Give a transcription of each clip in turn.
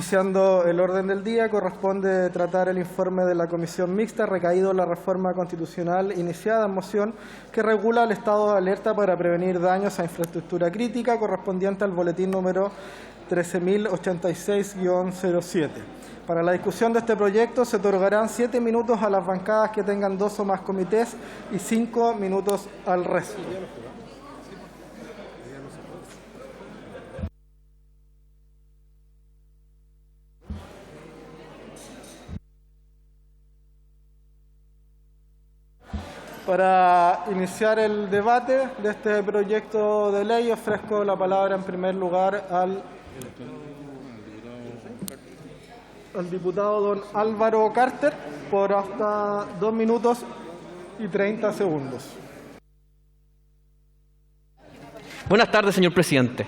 Iniciando el orden del día, corresponde tratar el informe de la Comisión Mixta recaído en la reforma constitucional iniciada en moción que regula el estado de alerta para prevenir daños a infraestructura crítica correspondiente al boletín número 13.086-07. Para la discusión de este proyecto se otorgarán 7 minutos a las bancadas que tengan 2 o más comités y 5 minutos al resto. Para iniciar el debate de este proyecto de ley, ofrezco la palabra en primer lugar al diputado don Álvaro Carter por hasta 2 minutos y 30 segundos. Buenas tardes, señor presidente.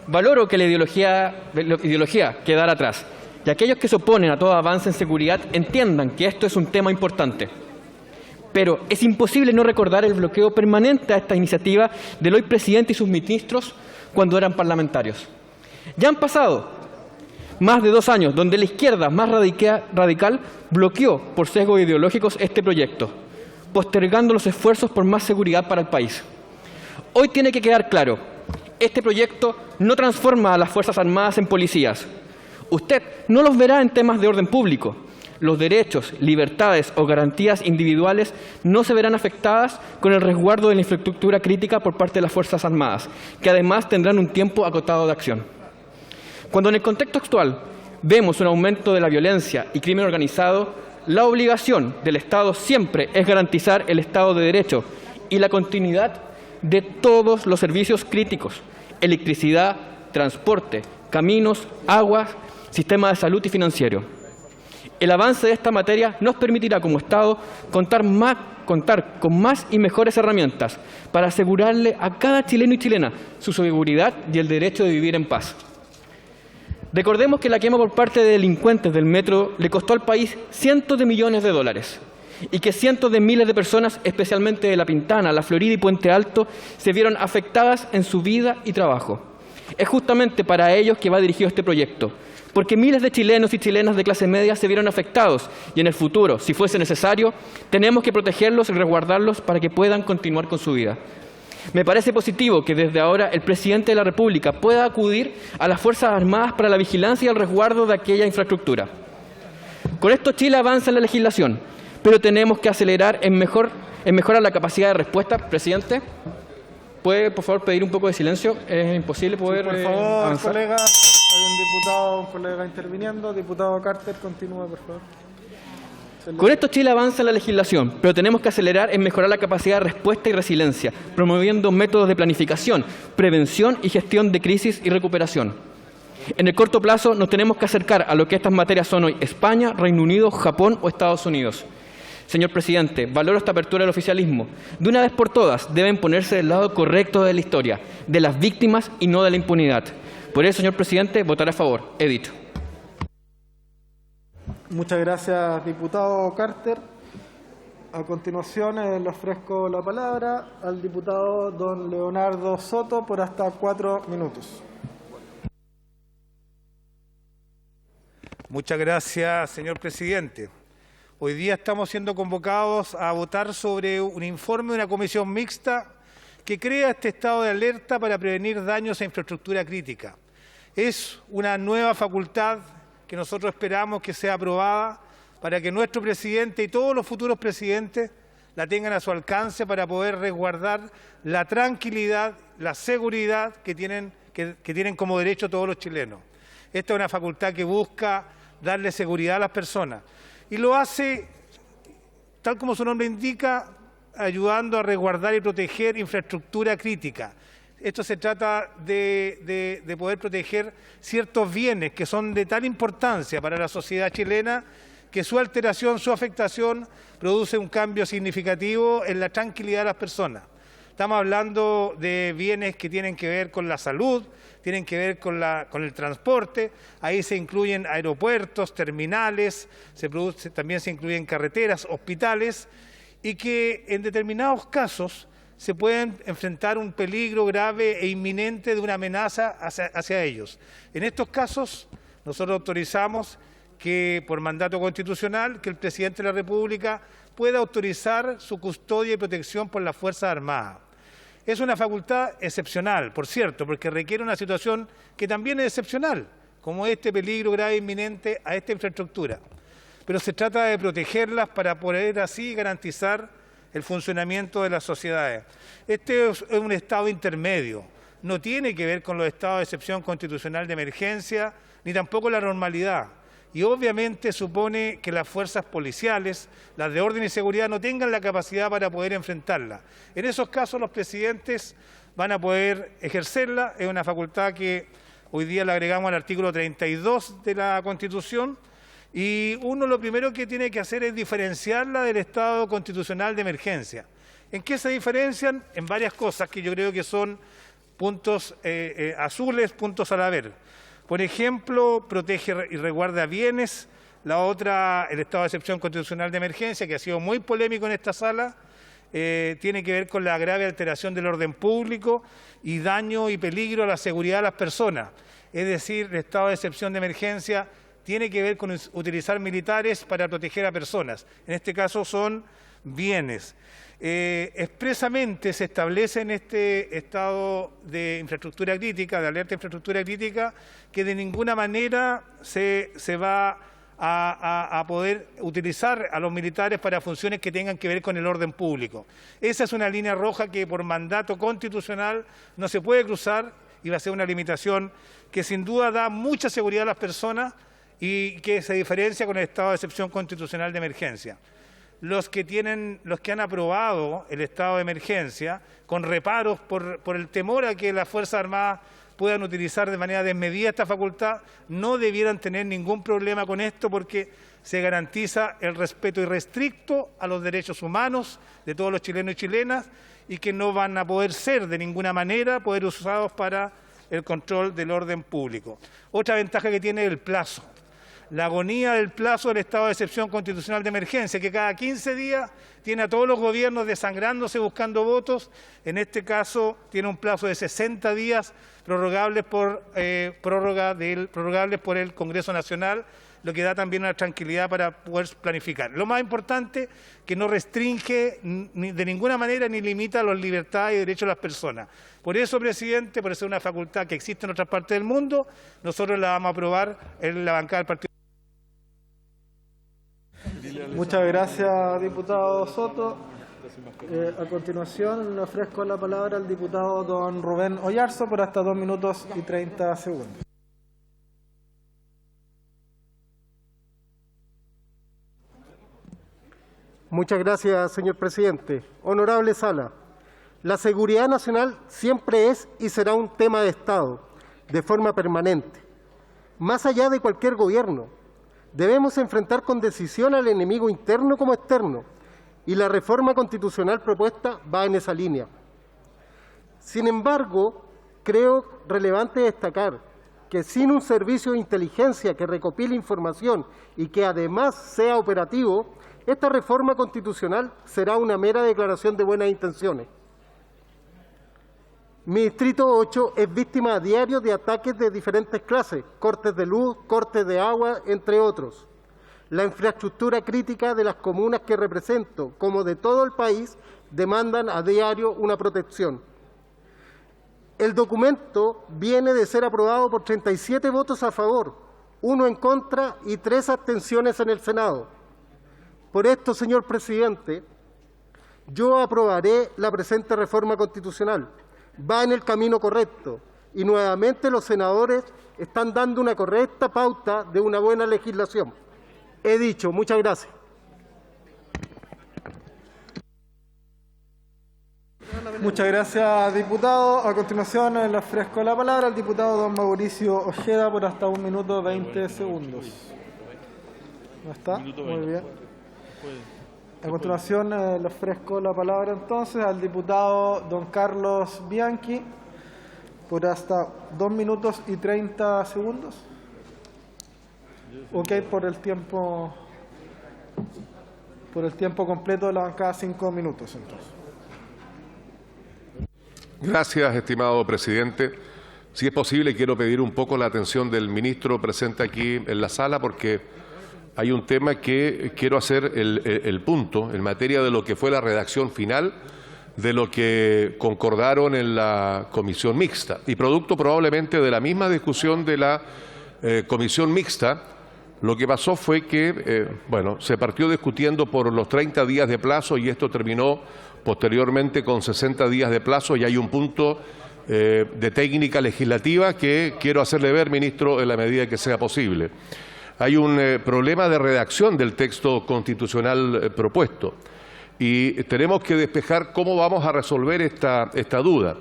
Valoro que la ideología quedara atrás y aquellos que se oponen a todo avance en seguridad entiendan que esto es un tema importante. Pero es imposible no recordar el bloqueo permanente a esta iniciativa del hoy presidente y sus ministros cuando eran parlamentarios. Ya han pasado más de 2 años donde la izquierda más radical bloqueó por sesgos ideológicos este proyecto, postergando los esfuerzos por más seguridad para el país. Hoy tiene que quedar claro, este proyecto no transforma a las Fuerzas Armadas en policías. Usted no los verá en temas de orden público. Los derechos, libertades o garantías individuales no se verán afectadas con el resguardo de la infraestructura crítica por parte de las Fuerzas Armadas, que además tendrán un tiempo acotado de acción. Cuando en el contexto actual vemos un aumento de la violencia y crimen organizado, la obligación del Estado siempre es garantizar el Estado de Derecho y la continuidad de todos los servicios críticos: electricidad, transporte, caminos, aguas, sistema de salud y financiero. El avance de esta materia nos permitirá como Estado contar con más y mejores herramientas para asegurarle a cada chileno y chilena su seguridad y el derecho de vivir en paz. Recordemos que la quema por parte de delincuentes del metro le costó al país cientos de millones de dólares y que cientos de miles de personas, especialmente de La Pintana, La Florida y Puente Alto, se vieron afectadas en su vida y trabajo. Es justamente para ellos que va dirigido este proyecto, porque miles de chilenos y chilenas de clase media se vieron afectados y en el futuro, si fuese necesario, tenemos que protegerlos y resguardarlos para que puedan continuar con su vida. Me parece positivo que desde ahora el presidente de la República pueda acudir a las Fuerzas Armadas para la vigilancia y el resguardo de aquella infraestructura. Con esto Chile avanza en la legislación, pero tenemos que acelerar en mejorar la capacidad de respuesta. Presidente, ¿puede por favor pedir un poco de silencio? Es imposible poder por favor, avanzar. Colega. Hay un colega interviniendo. Diputado Carter, continúe, por favor. Con esto Chile avanza en la legislación, pero tenemos que acelerar en mejorar la capacidad de respuesta y resiliencia, promoviendo métodos de planificación, prevención y gestión de crisis y recuperación. En el corto plazo nos tenemos que acercar a lo que estas materias son hoy España, Reino Unido, Japón o Estados Unidos. Señor presidente, valoro esta apertura del oficialismo. De una vez por todas deben ponerse del lado correcto de la historia, de las víctimas y no de la impunidad. Por eso, señor presidente, votaré a favor. He dicho. Muchas gracias, diputado Carter. A continuación, le ofrezco la palabra al diputado don Leonardo Soto por hasta 4 minutos. Muchas gracias, señor presidente. Hoy día estamos siendo convocados a votar sobre un informe de una comisión mixta que crea este estado de alerta para prevenir daños a infraestructura crítica. Es una nueva facultad que nosotros esperamos que sea aprobada para que nuestro presidente y todos los futuros presidentes la tengan a su alcance para poder resguardar la tranquilidad, la seguridad que tienen como derecho todos los chilenos. Esta es una facultad que busca darle seguridad a las personas y lo hace, tal como su nombre indica, ayudando a resguardar y proteger infraestructura crítica. Esto se trata de poder proteger ciertos bienes que son de tal importancia para la sociedad chilena que su alteración, su afectación produce un cambio significativo en la tranquilidad de las personas. Estamos hablando de bienes que tienen que ver con la salud, tienen que ver con el transporte, ahí se incluyen aeropuertos, terminales, también se incluyen carreteras, hospitales, y que en determinados casos se pueden enfrentar un peligro grave e inminente de una amenaza hacia ellos. En estos casos Nosotros autorizamos que, por mandato constitucional, que el presidente de la República pueda autorizar su custodia y protección por las Fuerzas Armadas. Es una facultad excepcional, por cierto, porque requiere una situación que también es excepcional, como este peligro grave e inminente a esta infraestructura. Pero se trata de protegerlas para poder así garantizar el funcionamiento de las sociedades. Este es un estado intermedio, no tiene que ver con los estados de excepción constitucional de emergencia, ni tampoco la normalidad. Y obviamente supone que las fuerzas policiales, las de orden y seguridad, no tengan la capacidad para poder enfrentarla. En esos casos los presidentes van a poder ejercerla, es una facultad que hoy día la agregamos al artículo 32 de la Constitución, y uno lo primero que tiene que hacer es diferenciarla del estado constitucional de emergencia. ¿En qué se diferencian? En varias cosas que yo creo que son puntos azules, puntos al haber. Por ejemplo, protege y resguarda bienes. La otra, el estado de excepción constitucional de emergencia, que ha sido muy polémico en esta sala, tiene que ver con la grave alteración del orden público y daño y peligro a la seguridad de las personas. Es decir, el estado de excepción de emergencia tiene que ver con utilizar militares para proteger a personas. En este caso son bienes. Expresamente se establece en este estado de infraestructura crítica, de alerta de infraestructura crítica, que de ninguna manera se va a poder utilizar a los militares para funciones que tengan que ver con el orden público. Esa es una línea roja que por mandato constitucional no se puede cruzar y va a ser una limitación que sin duda da mucha seguridad a las personas y que se diferencia con el estado de excepción constitucional de emergencia. Los que han aprobado el estado de emergencia con reparos por el temor a que las Fuerzas Armadas puedan utilizar de manera desmedida esta facultad, no debieran tener ningún problema con esto porque se garantiza el respeto irrestricto a los derechos humanos de todos los chilenos y chilenas y que no van a poder ser de ninguna manera usados para el control del orden público. Otra ventaja que tiene es el plazo. La agonía del plazo del estado de excepción constitucional de emergencia, que cada 15 días tiene a todos los gobiernos desangrándose buscando votos. En este caso tiene un plazo de 60 días prorrogables por el Congreso Nacional, lo que da también una tranquilidad para poder planificar. Lo más importante, que no restringe de ninguna manera ni limita las libertades y derechos de las personas. Por eso, presidente, por eso es una facultad que existe en otras partes del mundo, nosotros la vamos a aprobar en la bancada del Partido. Muchas gracias, diputado Soto. A continuación, le ofrezco la palabra al diputado don Rubén Oyarzo por hasta 2 minutos y 30 segundos. Muchas gracias, señor presidente. Honorable Sala, la seguridad nacional siempre es y será un tema de Estado, de forma permanente. Más allá de cualquier gobierno, debemos enfrentar con decisión al enemigo interno como externo, y la reforma constitucional propuesta va en esa línea. Sin embargo, creo relevante destacar que sin un servicio de inteligencia que recopile información y que además sea operativo, esta reforma constitucional será una mera declaración de buenas intenciones. Mi distrito 8 es víctima a diario de ataques de diferentes clases, cortes de luz, cortes de agua, entre otros. La infraestructura crítica de las comunas que represento, como de todo el país, demandan a diario una protección. El documento viene de ser aprobado por 37 votos a favor, 1 en contra y 3 abstenciones en el Senado. Por esto, señor presidente, yo aprobaré la presente reforma constitucional. Va en el camino correcto y nuevamente los senadores están dando una correcta pauta de una buena legislación. He dicho, muchas gracias. Muchas gracias, diputado. A continuación, le ofrezco la palabra al diputado don Mauricio Ojeda por hasta 1 minuto 20 segundos. ¿No está? Muy bien. A continuación, le ofrezco la palabra entonces al diputado don Carlos Bianchi por hasta 2 minutos y 30 segundos. Ok, por el tiempo completo de la bancada, 5 minutos entonces. Gracias, estimado presidente. Si es posible, quiero pedir un poco la atención del ministro presente aquí en la sala, porque hay un tema que quiero hacer el punto en materia de lo que fue la redacción final de lo que concordaron en la comisión mixta. Y producto probablemente de la misma discusión de la comisión mixta, lo que pasó fue que se partió discutiendo por los 30 días de plazo y esto terminó posteriormente con 60 días de plazo, y hay un punto de técnica legislativa que quiero hacerle ver, ministro, en la medida que sea posible. Hay un problema de redacción del texto constitucional propuesto y tenemos que despejar cómo vamos a resolver esta duda.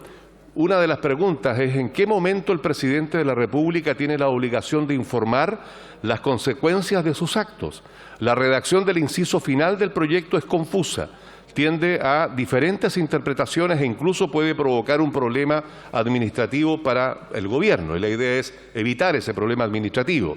Una de las preguntas es en qué momento el presidente de la República tiene la obligación de informar las consecuencias de sus actos. La redacción del inciso final del proyecto es confusa, tiende a diferentes interpretaciones e incluso puede provocar un problema administrativo para el Gobierno, y la idea es evitar ese problema administrativo.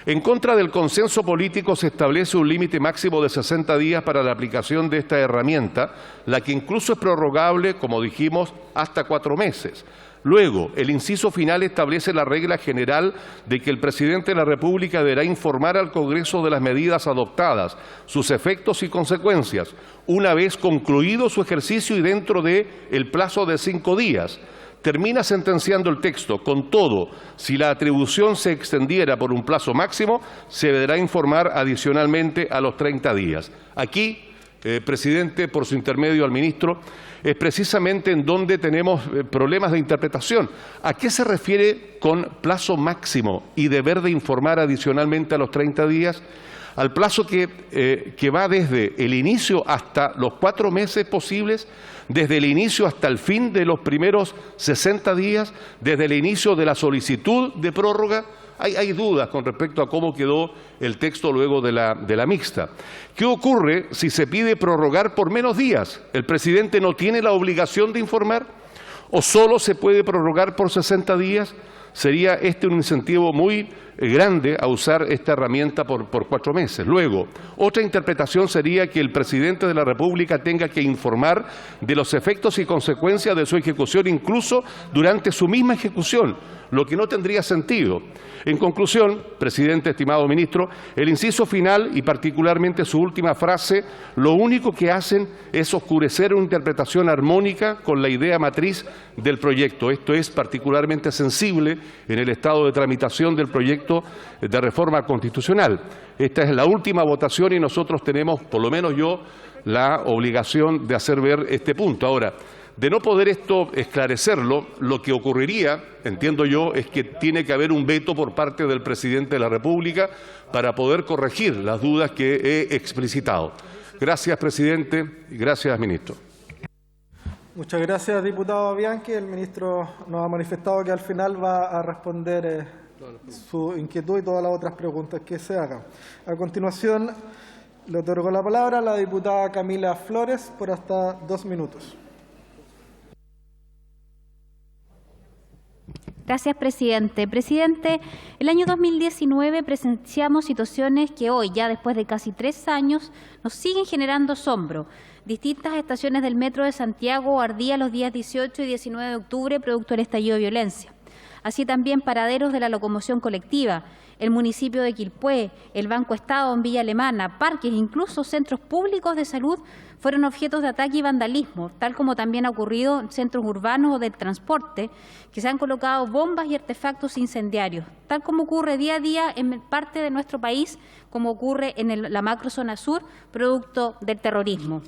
En contra del consenso político se establece un límite máximo de 60 días para la aplicación de esta herramienta, la que incluso es prorrogable, como dijimos, hasta 4 meses. Luego, el inciso final establece la regla general de que el presidente de la República deberá informar al Congreso de las medidas adoptadas, sus efectos y consecuencias, una vez concluido su ejercicio y dentro del plazo de 5 días. Termina sentenciando el texto: con todo, si la atribución se extendiera por un plazo máximo, se deberá informar adicionalmente a los 30 días. Aquí, presidente, por su intermedio al ministro, es precisamente en donde tenemos problemas de interpretación. ¿A qué se refiere con plazo máximo y deber de informar adicionalmente a los 30 días? Al plazo que va desde el inicio hasta los 4 meses posibles, desde el inicio hasta el fin de los primeros 60 días, desde el inicio de la solicitud de prórroga. Hay dudas con respecto a cómo quedó el texto luego de la mixta. ¿Qué ocurre si se pide prorrogar por menos días? ¿El presidente no tiene la obligación de informar? ¿O solo se puede prorrogar por 60 días? Sería un incentivo muy grande a usar esta herramienta por 4 meses. Luego, otra interpretación sería que el presidente de la República tenga que informar de los efectos y consecuencias de su ejecución, incluso durante su misma ejecución, lo que no tendría sentido. En conclusión, presidente, estimado ministro, el inciso final y particularmente su última frase, lo único que hacen es oscurecer una interpretación armónica con la idea matriz del proyecto. Esto es particularmente sensible en el estado de tramitación del proyecto de reforma constitucional. Esta es la última votación y nosotros tenemos, por lo menos yo, la obligación de hacer ver este punto. Ahora, de no poder esto esclarecerlo, lo que ocurriría, entiendo yo, es que tiene que haber un veto por parte del presidente de la República para poder corregir las dudas que he explicitado. Gracias, presidente, y gracias, ministro. Muchas gracias, diputado Bianchi. El ministro nos ha manifestado que al final va a responder su inquietud y todas las otras preguntas que se hagan. A continuación, le otorgo la palabra a la diputada Camila Flores por hasta 2 minutos. Gracias, presidente. Presidente, el año 2019 presenciamos situaciones que hoy, ya después de casi 3 años, nos siguen generando asombro. Distintas estaciones del Metro de Santiago ardían los días 18 y 19 de octubre producto del estallido de violencia. Así también paraderos de la locomoción colectiva, el municipio de Quilpué, el Banco Estado en Villa Alemana, parques, incluso centros públicos de salud fueron objetos de ataque y vandalismo, tal como también ha ocurrido en centros urbanos o del transporte, que se han colocado bombas y artefactos incendiarios, tal como ocurre día a día en parte de nuestro país, como ocurre en la macrozona sur, producto del terrorismo.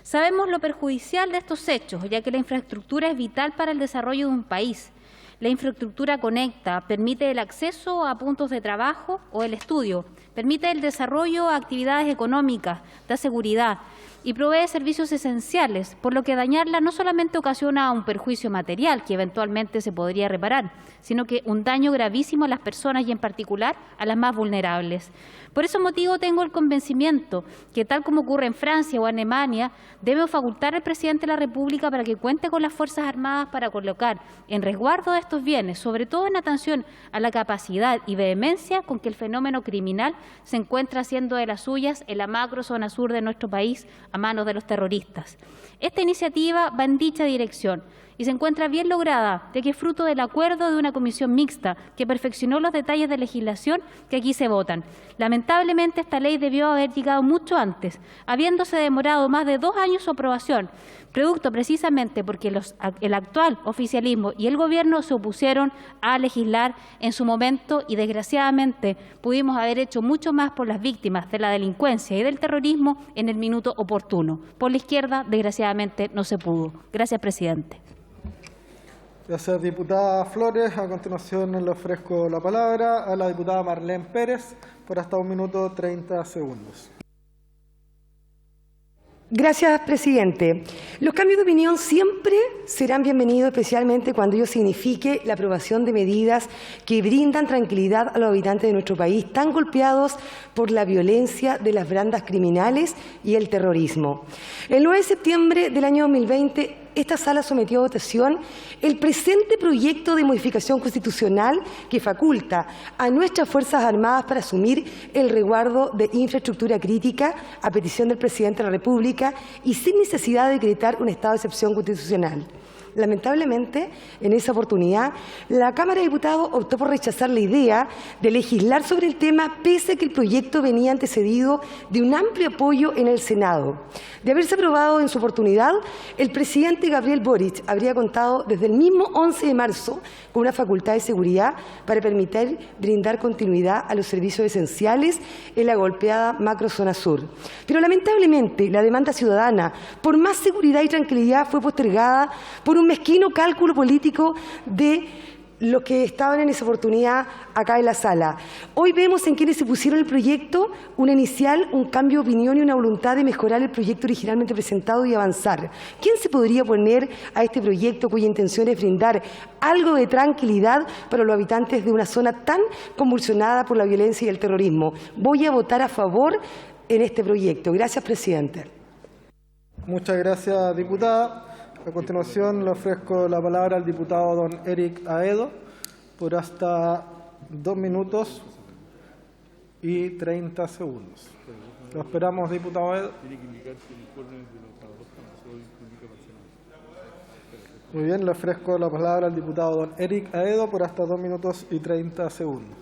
Sabemos lo perjudicial de estos hechos, ya que la infraestructura es vital para el desarrollo de un país. La infraestructura conecta, permite el acceso a puntos de trabajo o el estudio, permite el desarrollo a actividades económicas, da seguridad y provee servicios esenciales, por lo que dañarla no solamente ocasiona un perjuicio material que eventualmente se podría reparar, sino que un daño gravísimo a las personas y en particular a las más vulnerables. Por ese motivo tengo el convencimiento que, tal como ocurre en Francia o Alemania, debe facultar al presidente de la República para que cuente con las Fuerzas Armadas para colocar en resguardo de estos bienes, sobre todo en atención a la capacidad y vehemencia con que el fenómeno criminal se encuentra haciendo de las suyas en la macrozona sur de nuestro país a manos de los terroristas. Esta iniciativa va en dicha dirección y se encuentra bien lograda, ya que es fruto del acuerdo de una comisión mixta que perfeccionó los detalles de legislación que aquí se votan. Lamentablemente, esta ley debió haber llegado mucho antes, habiéndose demorado más de 2 años su aprobación, producto precisamente porque el actual oficialismo y el gobierno se opusieron a legislar en su momento y desgraciadamente pudimos haber hecho mucho más por las víctimas de la delincuencia y del terrorismo en el minuto oportuno. Por la izquierda, desgraciadamente, no se pudo. Gracias, presidente. Gracias, diputada Flores. A continuación le ofrezco la palabra a la diputada Marlene Pérez por hasta 1 minuto 30 segundos. Gracias, presidente. Los cambios de opinión siempre serán bienvenidos, especialmente cuando ello signifique la aprobación de medidas que brindan tranquilidad a los habitantes de nuestro país, tan golpeados por la violencia de las bandas criminales y el terrorismo. El 9 de septiembre del año 2020, esta sala sometió a votación el presente proyecto de modificación constitucional que faculta a nuestras Fuerzas Armadas para asumir el resguardo de infraestructura crítica a petición del presidente de la República y sin necesidad de decretar un estado de excepción constitucional. Lamentablemente, en esa oportunidad, la Cámara de Diputados optó por rechazar la idea de legislar sobre el tema, pese a que el proyecto venía antecedido de un amplio apoyo en el Senado. De haberse aprobado en su oportunidad, el presidente Gabriel Boric habría contado desde el mismo 11 de marzo con una facultad de seguridad para permitir brindar continuidad a los servicios esenciales en la golpeada macrozona sur. Pero lamentablemente, la demanda ciudadana por más seguridad y tranquilidad fue postergada por un mezquino cálculo político de los que estaban en esa oportunidad acá en la sala. Hoy vemos en quienes se pusieron el proyecto una inicial, un cambio de opinión y una voluntad de mejorar el proyecto originalmente presentado y avanzar. ¿Quién se podría oponer a este proyecto cuya intención es brindar algo de tranquilidad para los habitantes de una zona tan convulsionada por la violencia y el terrorismo? Voy a votar a favor en este proyecto. Gracias, presidente. Muchas gracias, diputada. A continuación le ofrezco la palabra al diputado don Eric Aedo por hasta 2 minutos y 30 segundos. Lo esperamos, diputado Aedo. Muy bien, le ofrezco la palabra al diputado don Eric Aedo por hasta 2 minutos y 30 segundos.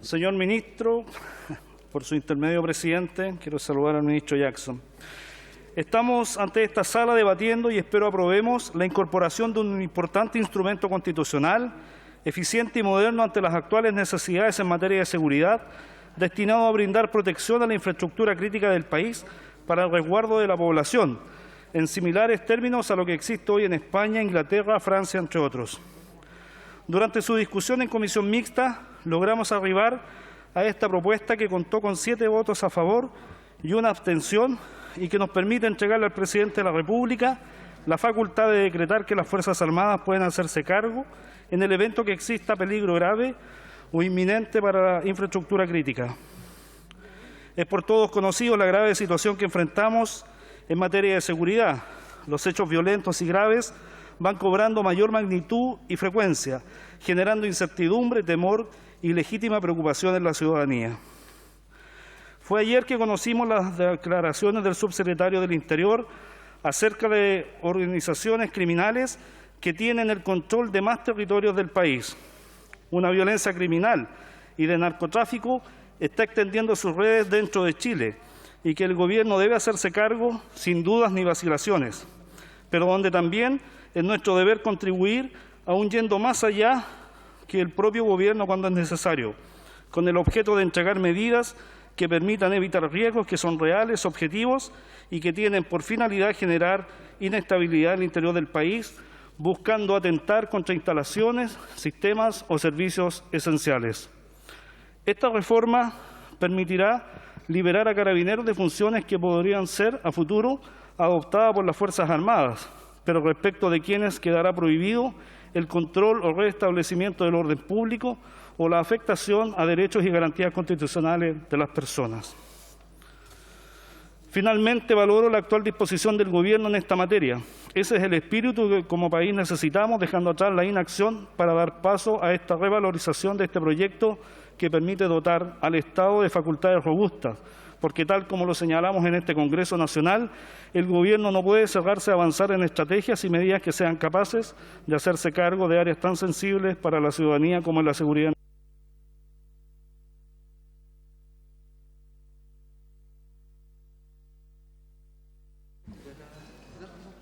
Señor ministro, por su intermedio, presidente, quiero saludar al ministro Jackson. Estamos ante esta sala debatiendo y espero aprobemos la incorporación de un importante instrumento constitucional, eficiente y moderno ante las actuales necesidades en materia de seguridad, destinado a brindar protección a la infraestructura crítica del país para el resguardo de la población, en similares términos a lo que existe hoy en España, Inglaterra, Francia, entre otros. Durante su discusión en comisión mixta, logramos arribar a esta propuesta que contó con 7 votos a favor y 1 abstención y que nos permite entregarle al presidente de la República la facultad de decretar que las Fuerzas Armadas pueden hacerse cargo en el evento que exista peligro grave o inminente para la infraestructura crítica. Es por todos conocido la grave situación que enfrentamos en materia de seguridad. Los hechos violentos y graves van cobrando mayor magnitud y frecuencia, generando incertidumbre, temor y legítima preocupación en la ciudadanía. Fue ayer que conocimos las declaraciones del subsecretario del Interior acerca de organizaciones criminales que tienen el control de más territorios del país. Una violencia criminal y de narcotráfico está extendiendo sus redes dentro de Chile y que el Gobierno debe hacerse cargo sin dudas ni vacilaciones, pero donde también es nuestro deber contribuir, aún yendo más allá que el propio Gobierno cuando es necesario, con el objeto de entregar medidas que permitan evitar riesgos que son reales, objetivos y que tienen por finalidad generar inestabilidad en el interior del país, buscando atentar contra instalaciones, sistemas o servicios esenciales. Esta reforma permitirá liberar a carabineros de funciones que podrían ser a futuro adoptadas por las Fuerzas Armadas, pero respecto de quienes quedará prohibido el control o restablecimiento del orden público o la afectación a derechos y garantías constitucionales de las personas. Finalmente, valoro la actual disposición del Gobierno en esta materia. Ese es el espíritu que como país necesitamos, dejando atrás la inacción para dar paso a esta revalorización de este proyecto que permite dotar al Estado de facultades robustas, porque tal como lo señalamos en este Congreso Nacional, el Gobierno no puede cerrarse a avanzar en estrategias y medidas que sean capaces de hacerse cargo de áreas tan sensibles para la ciudadanía como es la seguridad.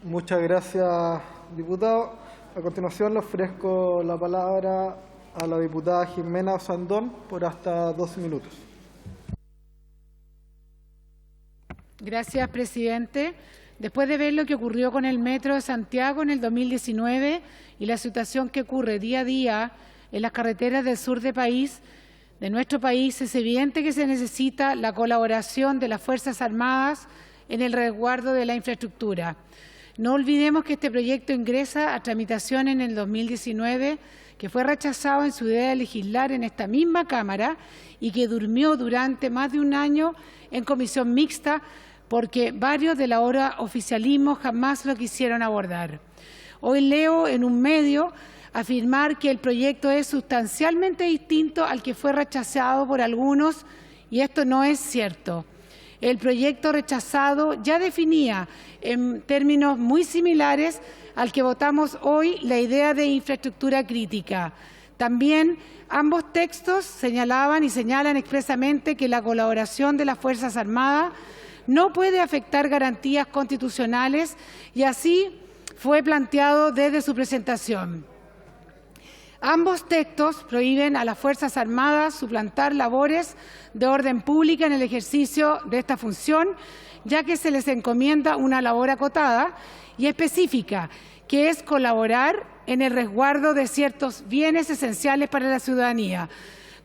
Muchas gracias, diputado. A continuación le ofrezco la palabra a la diputada Jimena Osandón por hasta 12 minutos. Gracias, presidente. Después de ver lo que ocurrió con el Metro de Santiago en el 2019 y la situación que ocurre día a día en las carreteras del sur de nuestro país, es evidente que se necesita la colaboración de las Fuerzas Armadas en el resguardo de la infraestructura. No olvidemos que este proyecto ingresa a tramitación en el 2019, que fue rechazado en su idea de legislar en esta misma Cámara y que durmió durante más de un año en comisión mixta porque varios del ahora oficialismo jamás lo quisieron abordar. Hoy leo en un medio afirmar que el proyecto es sustancialmente distinto al que fue rechazado por algunos y esto no es cierto. El proyecto rechazado ya definía en términos muy similares al que votamos hoy la idea de infraestructura crítica. También ambos textos señalaban y señalan expresamente que la colaboración de las Fuerzas Armadas no puede afectar garantías constitucionales y así fue planteado desde su presentación. Ambos textos prohíben a las Fuerzas Armadas suplantar labores de orden pública en el ejercicio de esta función, ya que se les encomienda una labor acotada y específica, que es colaborar en el resguardo de ciertos bienes esenciales para la ciudadanía.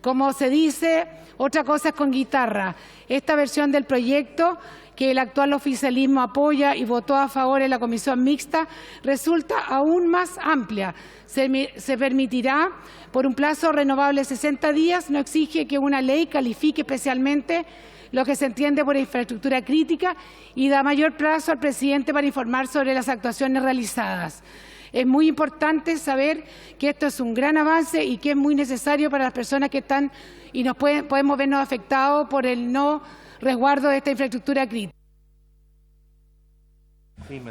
Como se dice, otra cosa es con guitarra. Esta versión del proyecto, que el actual oficialismo apoya y votó a favor en la comisión mixta, resulta aún más amplia. Se permitirá, por un plazo renovable de 60 días, no exige que una ley califique especialmente lo que se entiende por infraestructura crítica y da mayor plazo al presidente para informar sobre las actuaciones realizadas. Es muy importante saber que esto es un gran avance y que es muy necesario para las personas que están y podemos vernos afectados por el no resguardo de esta infraestructura crítica.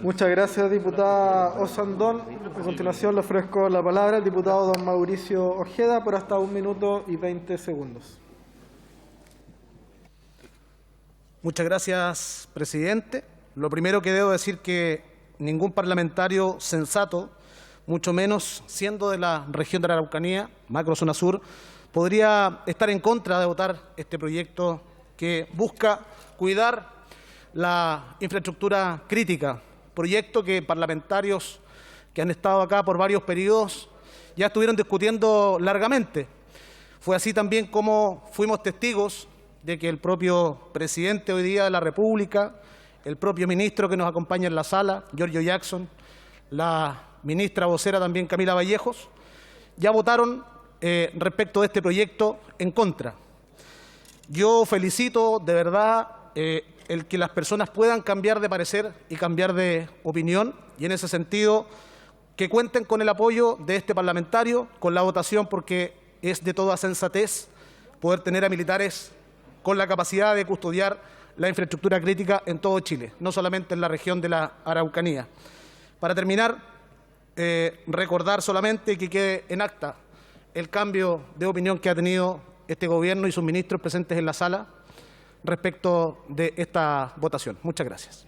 Muchas gracias, diputada Osandón. A continuación le ofrezco la palabra al diputado don Mauricio Ojeda por hasta 1 minuto y 20 segundos. Muchas gracias, presidente. Lo primero que debo decir que ningún parlamentario sensato, mucho menos siendo de la región de la Araucanía, macrozona sur, podría estar en contra de votar este proyecto que busca cuidar la infraestructura crítica, proyecto que parlamentarios que han estado acá por varios periodos ya estuvieron discutiendo largamente. Fue así también como fuimos testigos de que el propio presidente hoy día de la República, el propio ministro que nos acompaña en la sala, Giorgio Jackson, la ministra vocera también Camila Vallejos, ya votaron respecto de este proyecto en contra. Yo felicito de verdad el que las personas puedan cambiar de parecer y cambiar de opinión y en ese sentido que cuenten con el apoyo de este parlamentario, con la votación, porque es de toda sensatez poder tener a militares con la capacidad de custodiar la infraestructura crítica en todo Chile, no solamente en la región de la Araucanía. Para terminar, recordar solamente que quede en acta el cambio de opinión que ha tenido este gobierno y sus ministros presentes en la sala respecto de esta votación. Muchas gracias.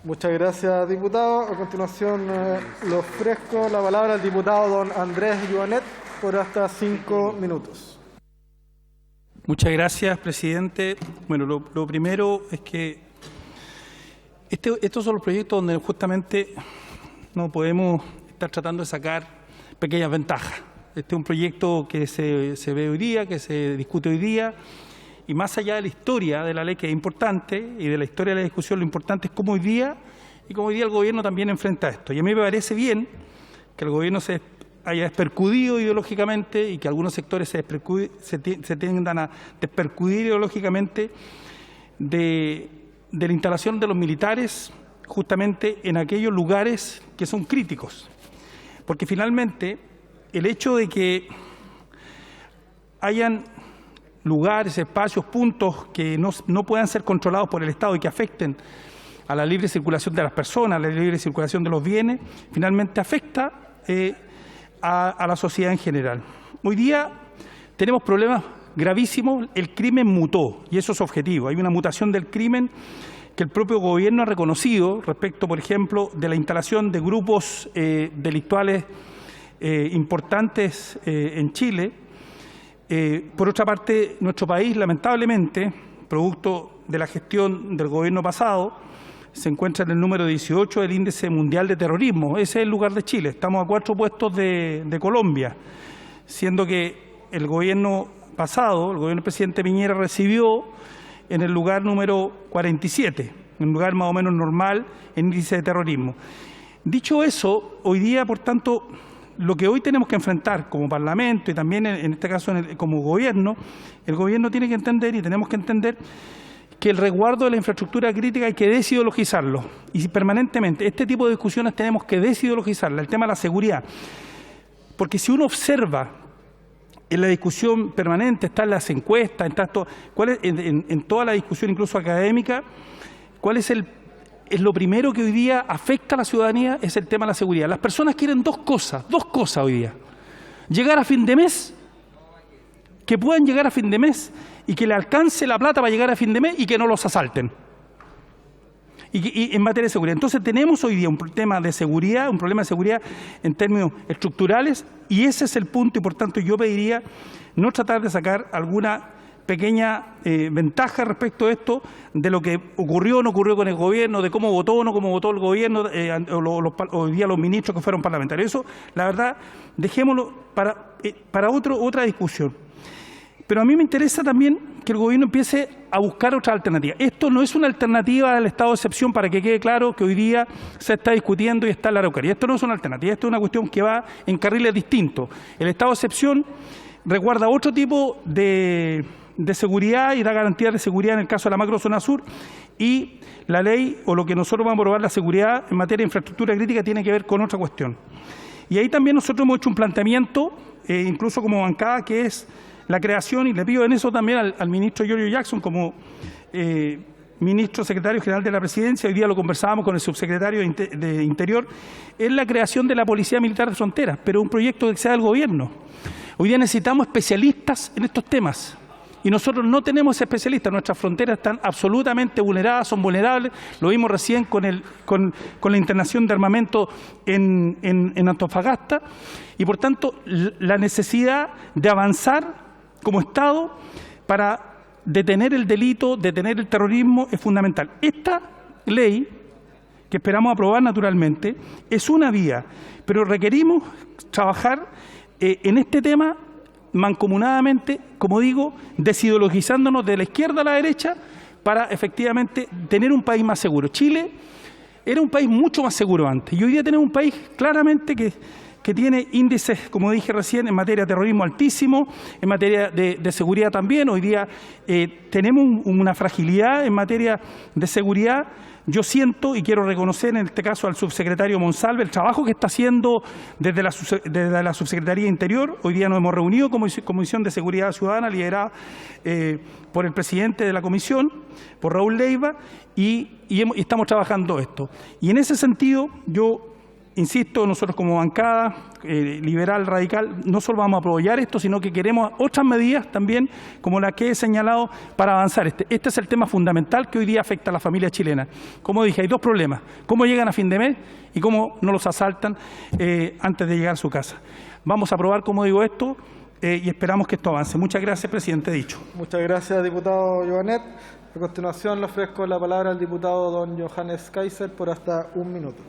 Muchas gracias, diputado. A continuación le ofrezco la palabra al diputado don Andrés Joanet por hasta 5 minutos. Muchas gracias, presidente. Bueno, lo primero es que estos son los proyectos donde justamente no podemos estar tratando de sacar pequeñas ventajas. Este es un proyecto que se ve hoy día, que se discute hoy día, y más allá de la historia de la ley, que es importante, y de la historia de la discusión, lo importante es cómo hoy día el gobierno también enfrenta esto. Y a mí me parece bien que el gobierno se haya despercudido ideológicamente y que algunos sectores se tiendan a despercudir ideológicamente de la instalación de los militares justamente en aquellos lugares que son críticos. Porque finalmente el hecho de que hayan lugares, espacios, puntos que no puedan ser controlados por el Estado y que afecten a la libre circulación de las personas, a la libre circulación de los bienes, finalmente afecta a la sociedad en general. Hoy día tenemos problemas gravísimos, el crimen mutó y eso es objetivo. Hay una mutación del crimen que el propio gobierno ha reconocido respecto, por ejemplo, de la instalación de grupos delictuales importantes en Chile. Por otra parte, nuestro país, lamentablemente, producto de la gestión del gobierno pasado, se encuentra en el número 18 del índice mundial de terrorismo. Ese es el lugar de Chile. Estamos a 4 puestos de Colombia, siendo que el gobierno pasado, el gobierno del presidente Piñera, recibió en el lugar número 47, un lugar más o menos normal en índice de terrorismo. Dicho eso, hoy día, por tanto, lo que hoy tenemos que enfrentar como Parlamento y también en este caso como gobierno, el gobierno tiene que entender y tenemos que entender que el resguardo de la infraestructura crítica hay que desideologizarlo y permanentemente este tipo de discusiones tenemos que desideologizarla, el tema de la seguridad, porque si uno observa en la discusión permanente, está en las encuestas, en toda la discusión incluso académica, ¿cuál es lo primero que hoy día afecta a la ciudadanía? Es el tema de la seguridad. Las personas quieren dos cosas hoy día. Llegar a fin de mes, que puedan llegar a fin de mes y que le alcance la plata para llegar a fin de mes y que no los asalten. Y en materia de seguridad. Entonces tenemos hoy día un tema de seguridad, un problema de seguridad en términos estructurales y ese es el punto y por tanto yo pediría no tratar de sacar alguna pequeña ventaja respecto a esto de lo que ocurrió o no ocurrió con el gobierno, de cómo votó o no cómo votó el gobierno, hoy día los ministros que fueron parlamentarios. Eso, la verdad, dejémoslo para otra discusión. Pero a mí me interesa también que el gobierno empiece a buscar otra alternativa. Esto no es una alternativa al estado de excepción, para que quede claro que hoy día se está discutiendo y está en la Araucanía. Esto no es una alternativa, esto es una cuestión que va en carriles distintos. El estado de excepción resguarda otro tipo de seguridad y da garantías de seguridad en el caso de la macrozona sur y la ley o lo que nosotros vamos a aprobar, la seguridad en materia de infraestructura crítica, tiene que ver con otra cuestión. Y ahí también nosotros hemos hecho un planteamiento, incluso como bancada, que es la creación, y le pido en eso también al ministro Giorgio Jackson como ministro secretario general de la Presidencia, hoy día lo conversábamos con el subsecretario de Interior, es la creación de la Policía Militar de Fronteras, pero un proyecto que sea del gobierno. Hoy día necesitamos especialistas en estos temas y nosotros no tenemos especialistas, nuestras fronteras están absolutamente vulneradas, son vulnerables, lo vimos recién con la internación de armamento en Antofagasta y por tanto la necesidad de avanzar como Estado para detener el delito, detener el terrorismo es fundamental. Esta ley, que esperamos aprobar naturalmente, es una vía, pero requerimos trabajar en este tema mancomunadamente, como digo, desideologizándonos de la izquierda a la derecha para efectivamente tener un país más seguro. Chile era un país mucho más seguro antes y hoy día tenemos un país claramente que tiene índices, como dije recién, en materia de terrorismo altísimo, en materia de seguridad también. Hoy día tenemos una fragilidad en materia de seguridad. Yo siento y quiero reconocer en este caso al subsecretario Monsalve el trabajo que está haciendo desde la Subsecretaría de Interior. Hoy día nos hemos reunido como Comisión de Seguridad Ciudadana liderada por el presidente de la comisión, por Raúl Leiva, y estamos trabajando esto. Y en ese sentido yo insisto, nosotros como bancada liberal, radical, no solo vamos a apoyar esto, sino que queremos otras medidas también, como las que he señalado, para avanzar. Este es el tema fundamental que hoy día afecta a la familia chilena. Como dije, hay dos problemas: cómo llegan a fin de mes y cómo no los asaltan antes de llegar a su casa. Vamos a aprobar, como digo, esto y esperamos que esto avance. Muchas gracias, presidente. Dicho. Muchas gracias, diputado Joanet. A continuación le ofrezco la palabra al diputado don Johannes Kaiser por hasta 1 minuto.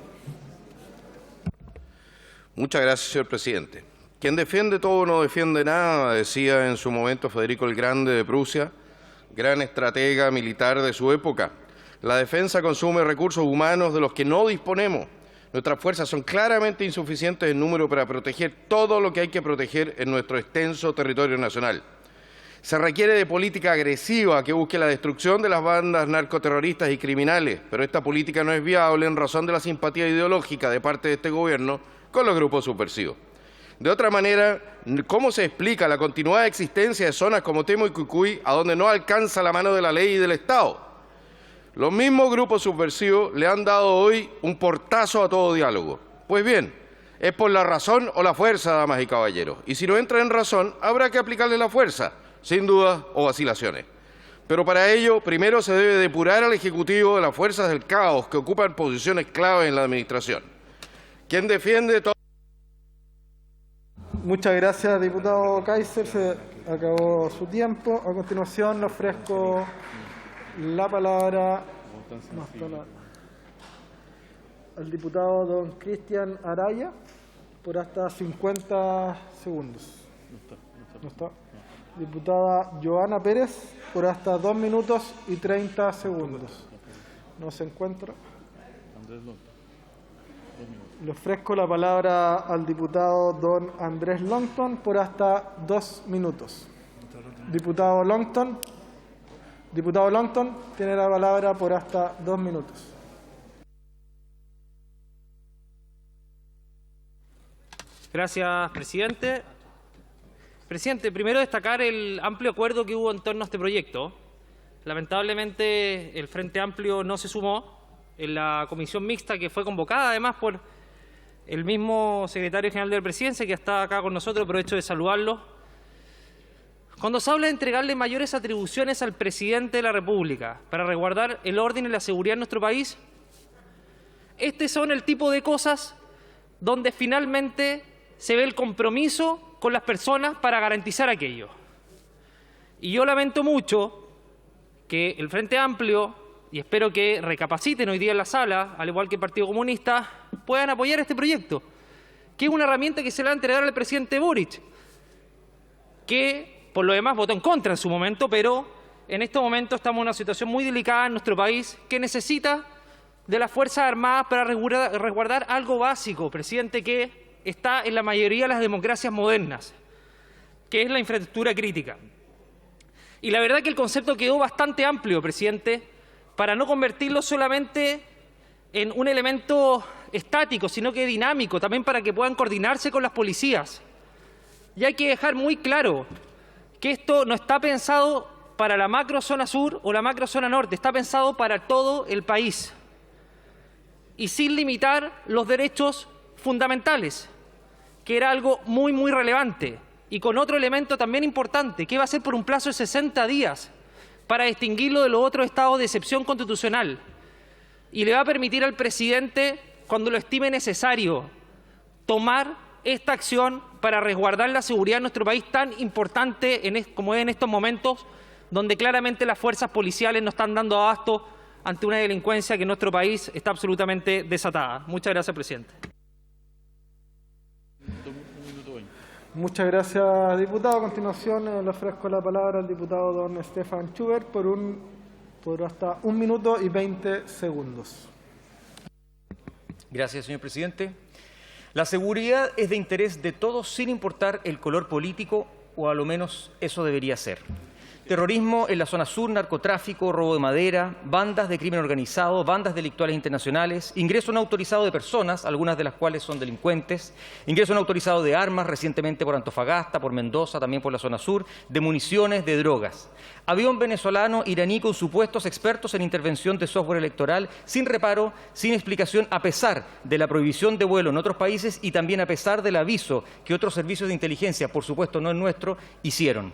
Muchas gracias, señor presidente. Quien defiende todo no defiende nada, decía en su momento Federico el Grande de Prusia, gran estratega militar de su época. La defensa consume recursos humanos de los que no disponemos. Nuestras fuerzas son claramente insuficientes en número para proteger todo lo que hay que proteger en nuestro extenso territorio nacional. Se requiere de política agresiva que busque la destrucción de las bandas narcoterroristas y criminales, pero esta política no es viable en razón de la simpatía ideológica de parte de este gobierno con los grupos subversivos. De otra manera, ¿cómo se explica la continuada existencia de zonas como Temo y Cuicuy a donde no alcanza la mano de la ley y del Estado? Los mismos grupos subversivos le han dado hoy un portazo a todo diálogo. Pues bien, es por la razón o la fuerza, damas y caballeros. Y si no entra en razón, habrá que aplicarle la fuerza, sin dudas o vacilaciones. Pero para ello, primero se debe depurar al Ejecutivo de las fuerzas del caos que ocupan posiciones clave en la Administración. ¿Quién defiende todo? Muchas gracias, diputado Kaiser. Se acabó su tiempo. A continuación, le ofrezco la palabra al diputado don Cristian Araya por hasta 50 segundos. No está. Diputada Joana Pérez por hasta 2 minutos y 30 segundos. No se encuentra. Le ofrezco la palabra al diputado don Andrés Longton por hasta 2 minutos. Diputado Longton tiene la palabra por hasta 2 minutos. Gracias, presidente. Presidente, primero destacar el amplio acuerdo que hubo en torno a este proyecto. Lamentablemente, el Frente Amplio no se sumó en la comisión mixta que fue convocada, además, por el mismo secretario general de la Presidencia, que está acá con nosotros. Aprovecho de saludarlo. Cuando se habla de entregarle mayores atribuciones al presidente de la República para resguardar el orden y la seguridad en nuestro país, son el tipo de cosas donde finalmente se ve el compromiso con las personas para garantizar aquello. Y yo lamento mucho que el Frente Amplio, y espero que recapaciten hoy día en la sala, al igual que el Partido Comunista, puedan apoyar este proyecto, que es una herramienta que se le va a entregar al presidente Boric, que por lo demás votó en contra en su momento, pero en este momento estamos en una situación muy delicada en nuestro país que necesita de las Fuerzas Armadas para resguardar algo básico, presidente, que está en la mayoría de las democracias modernas, que es la infraestructura crítica. Y la verdad que el concepto quedó bastante amplio, presidente, para no convertirlo solamente en un elemento estático, sino que dinámico, también para que puedan coordinarse con las policías. Y hay que dejar muy claro que esto no está pensado para la macrozona sur o la macrozona norte, está pensado para todo el país. Y sin limitar los derechos fundamentales, que era algo muy, muy relevante, y con otro elemento también importante, que va a ser por un plazo de 60 días para distinguirlo de los otros estados de excepción constitucional, y le va a permitir al presidente, cuando lo estime necesario, tomar esta acción para resguardar la seguridad de nuestro país, tan importante como es en estos momentos, donde claramente las fuerzas policiales no están dando abasto ante una delincuencia que en nuestro país está absolutamente desatada. Muchas gracias, presidente. Muchas gracias, diputado. A continuación, le ofrezco la palabra al diputado don Stefan Schubert por hasta 1 minuto y 20 segundos. Gracias, señor presidente. La seguridad es de interés de todos sin importar el color político, o a lo menos eso debería ser. Terrorismo en la zona sur, narcotráfico, robo de madera, bandas de crimen organizado, bandas delictuales internacionales, ingreso no autorizado de personas, algunas de las cuales son delincuentes, ingreso no autorizado de armas, recientemente por Antofagasta, por Mendoza, también por la zona sur, de municiones, de drogas. Avión venezolano, iraní con supuestos expertos en intervención de software electoral, sin reparo, sin explicación, a pesar de la prohibición de vuelo en otros países y también a pesar del aviso que otros servicios de inteligencia, por supuesto no el nuestro, hicieron.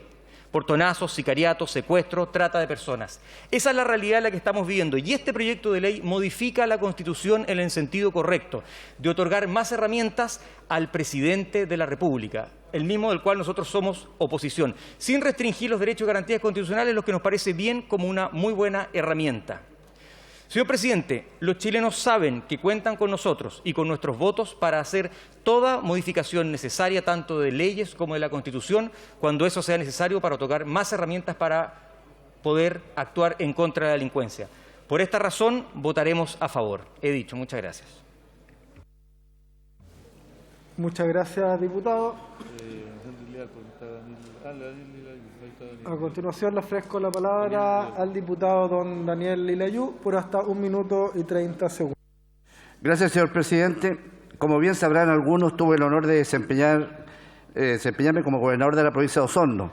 Portonazos, sicariatos, secuestro, trata de personas. Esa es la realidad en la que estamos viviendo, y este proyecto de ley modifica la Constitución en el sentido correcto, de otorgar más herramientas al presidente de la República, el mismo del cual nosotros somos oposición, sin restringir los derechos y garantías constitucionales, lo que nos parece bien como una muy buena herramienta. Señor presidente, los chilenos saben que cuentan con nosotros y con nuestros votos para hacer toda modificación necesaria, tanto de leyes como de la Constitución, cuando eso sea necesario para otorgar más herramientas para poder actuar en contra de la delincuencia. Por esta razón, votaremos a favor. He dicho. Muchas gracias. Muchas gracias, diputado. A continuación le ofrezco la palabra al diputado don Daniel Lilayú por hasta 1 minuto y 30 segundos. Gracias, señor presidente. Como bien sabrán algunos, tuve el honor de desempeñar desempeñarme como gobernador de la provincia de Osorno,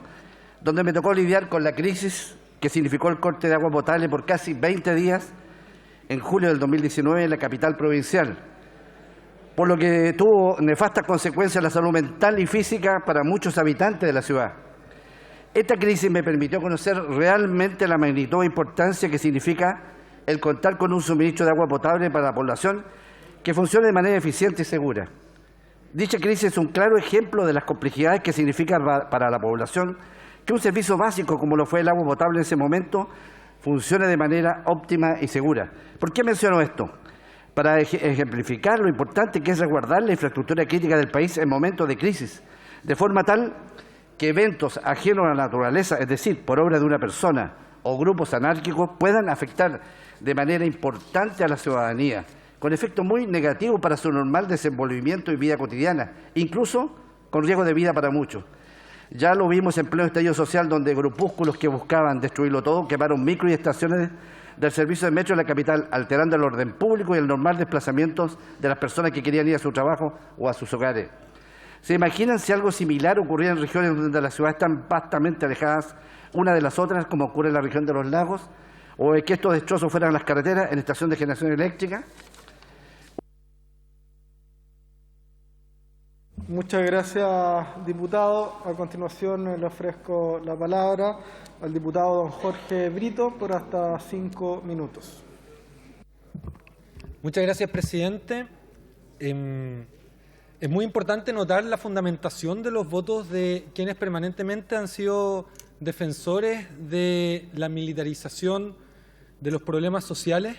donde me tocó lidiar con la crisis que significó el corte de agua potable por casi 20 días en julio del 2019 en la capital provincial, por lo que tuvo nefastas consecuencias en la salud mental y física para muchos habitantes de la ciudad. Esta crisis me permitió conocer realmente la magnitud e importancia que significa el contar con un suministro de agua potable para la población que funcione de manera eficiente y segura. Dicha crisis es un claro ejemplo de las complejidades que significa para la población que un servicio básico como lo fue el agua potable en ese momento funcione de manera óptima y segura. ¿Por qué menciono esto? Para ejemplificar lo importante que es resguardar la infraestructura crítica del país en momentos de crisis, de forma tal que eventos ajenos a la naturaleza, es decir, por obra de una persona o grupos anárquicos, puedan afectar de manera importante a la ciudadanía, con efectos muy negativos para su normal desenvolvimiento y vida cotidiana, incluso con riesgo de vida para muchos. Ya lo vimos en pleno estallido social, donde grupúsculos que buscaban destruirlo todo quemaron micro y estaciones del servicio de metro de la capital, alterando el orden público y el normal desplazamiento de las personas que querían ir a su trabajo o a sus hogares. ¿Se imaginan si algo similar ocurría en regiones donde las ciudades están vastamente alejadas una de las otras, como ocurre en la región de los lagos, o que estos destrozos fueran las carreteras en estación de generación eléctrica? Muchas gracias, diputado. A continuación le ofrezco la palabra al diputado don Jorge Brito por hasta 5 minutos. Muchas gracias, presidente. Es muy importante notar la fundamentación de los votos de quienes permanentemente han sido defensores de la militarización de los problemas sociales,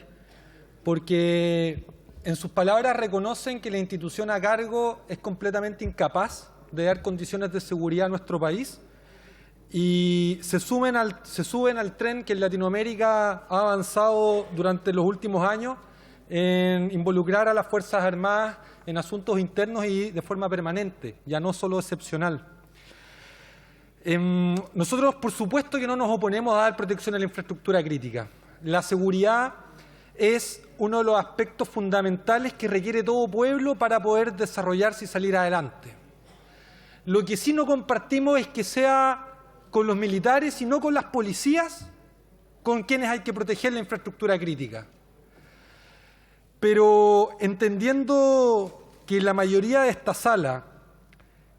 porque en sus palabras reconocen que la institución a cargo es completamente incapaz de dar condiciones de seguridad a nuestro país y se suben al tren que en Latinoamérica ha avanzado durante los últimos años en involucrar a las Fuerzas Armadas en asuntos internos y de forma permanente, ya no solo excepcional. Nosotros, por supuesto, que no nos oponemos a dar protección a la infraestructura crítica. La seguridad es uno de los aspectos fundamentales que requiere todo pueblo para poder desarrollarse y salir adelante. Lo que sí no compartimos es que sea con los militares y no con las policías con quienes hay que proteger la infraestructura crítica. Pero entendiendo que la mayoría de esta sala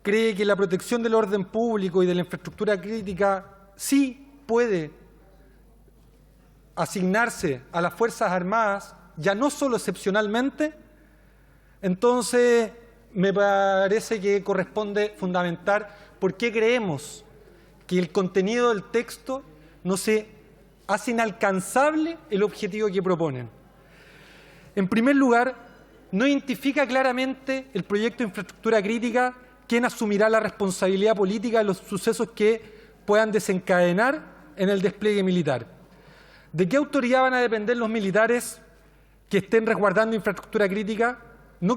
cree que la protección del orden público y de la infraestructura crítica sí puede asignarse a las Fuerzas Armadas, ya no solo excepcionalmente, entonces me parece que corresponde fundamentar por qué creemos que el contenido del texto no se hace inalcanzable el objetivo que proponen. En primer lugar, no identifica claramente el proyecto de infraestructura crítica quién asumirá la responsabilidad política de los sucesos que puedan desencadenar en el despliegue militar. ¿De qué autoridad van a depender los militares que estén resguardando infraestructura crítica? No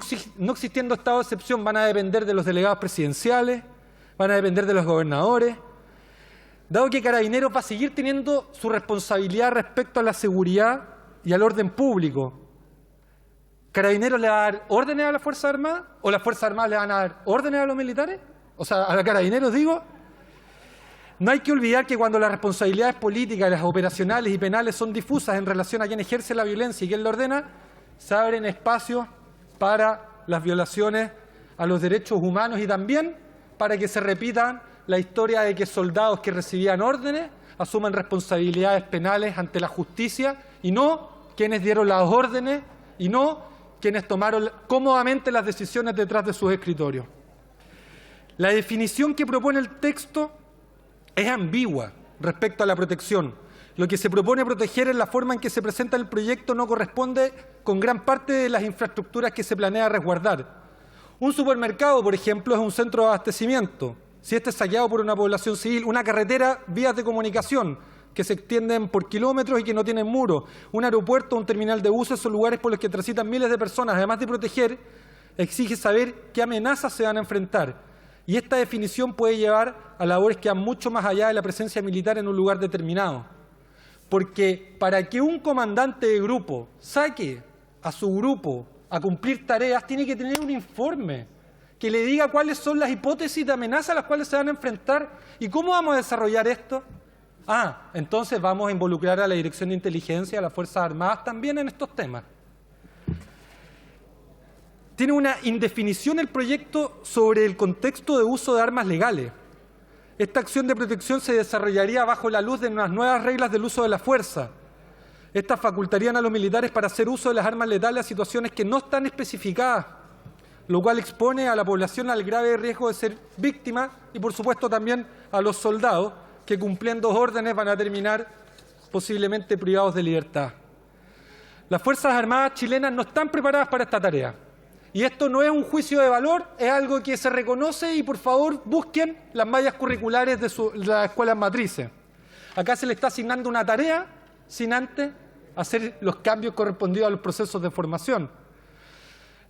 existiendo estado de excepción, van a depender de los delegados presidenciales, van a depender de los gobernadores. Dado que Carabineros va a seguir teniendo su responsabilidad respecto a la seguridad y al orden público, ¿Carabineros le va a dar órdenes a las Fuerzas Armadas o las Fuerzas Armadas le van a dar órdenes a los militares? O sea, a los Carabineros, digo. No hay que olvidar que cuando las responsabilidades políticas, las operacionales y penales son difusas en relación a quien ejerce la violencia y quien la ordena, se abren espacios para las violaciones a los derechos humanos y también para que se repitan la historia de que soldados que recibían órdenes asuman responsabilidades penales ante la justicia y no quienes dieron las órdenes y no quienes tomaron cómodamente las decisiones detrás de sus escritorios. La definición que propone el texto es ambigua respecto a la protección. Lo que se propone proteger en la forma en que se presenta el proyecto no corresponde con gran parte de las infraestructuras que se planea resguardar. Un supermercado, por ejemplo, es un centro de abastecimiento. Si este es saqueado por una población civil, una carretera, vías de comunicación que se extienden por kilómetros y que no tienen muros, un aeropuerto, un terminal de buses son lugares por los que transitan miles de personas. Además de proteger, exige saber qué amenazas se van a enfrentar. Y esta definición puede llevar a labores que van mucho más allá de la presencia militar en un lugar determinado. Porque para que un comandante de grupo saque a su grupo a cumplir tareas, tiene que tener un informe que le diga cuáles son las hipótesis de amenaza a las cuales se van a enfrentar y cómo vamos a desarrollar esto. Entonces vamos a involucrar a la Dirección de Inteligencia y a las Fuerzas Armadas también en estos temas. Tiene una indefinición el proyecto sobre el contexto de uso de armas legales. Esta acción de protección se desarrollaría bajo la luz de unas nuevas reglas del uso de la fuerza. Estas facultarían a los militares para hacer uso de las armas letales a situaciones que no están especificadas, lo cual expone a la población al grave riesgo de ser víctima y, por supuesto, también a los soldados que, cumpliendo órdenes, van a terminar posiblemente privados de libertad. Las Fuerzas Armadas chilenas no están preparadas para esta tarea. Y esto no es un juicio de valor, es algo que se reconoce y, por favor, busquen las mallas curriculares de las escuelas matrices. Acá se le está asignando una tarea sin antes hacer los cambios correspondidos a los procesos de formación.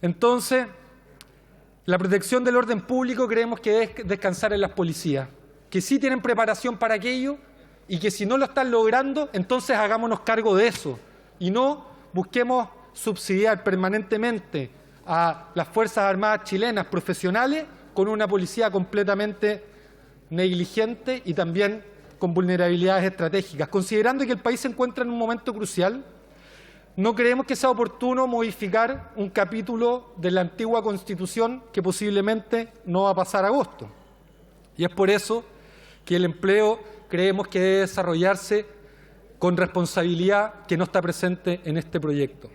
Entonces, la protección del orden público creemos que debe descansar en las policías, que sí tienen preparación para aquello y que si no lo están logrando, entonces hagámonos cargo de eso y no busquemos subsidiar permanentemente a las Fuerzas Armadas chilenas profesionales con una policía completamente negligente y también con vulnerabilidades estratégicas. Considerando que el país se encuentra en un momento crucial, no creemos que sea oportuno modificar un capítulo de la antigua Constitución que posiblemente no va a pasar a agosto. Y es por eso que el empleo creemos que debe desarrollarse con responsabilidad que no está presente en este proyecto.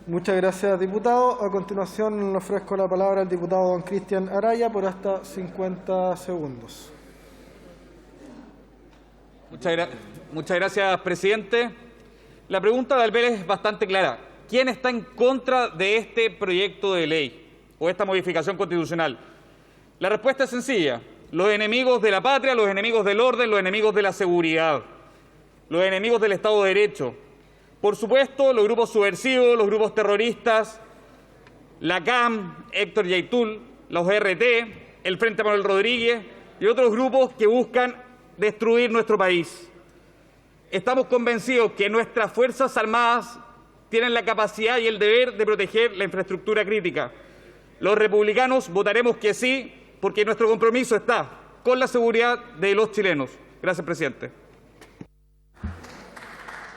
Muchas gracias, diputado. A continuación, le ofrezco la palabra al diputado don Cristian Araya por hasta 50 segundos. Muchas gracias, presidente. La pregunta de Albert es bastante clara. ¿Quién está en contra de este proyecto de ley o esta modificación constitucional? La respuesta es sencilla. Los enemigos de la patria, los enemigos del orden, los enemigos de la seguridad, los enemigos del Estado de Derecho. Por supuesto, los grupos subversivos, los grupos terroristas, la CAM, Héctor Yaitul, los RT, el Frente Manuel Rodríguez y otros grupos que buscan destruir nuestro país. Estamos convencidos que nuestras Fuerzas Armadas tienen la capacidad y el deber de proteger la infraestructura crítica. Los republicanos votaremos que sí, porque nuestro compromiso está con la seguridad de los chilenos. Gracias, presidente.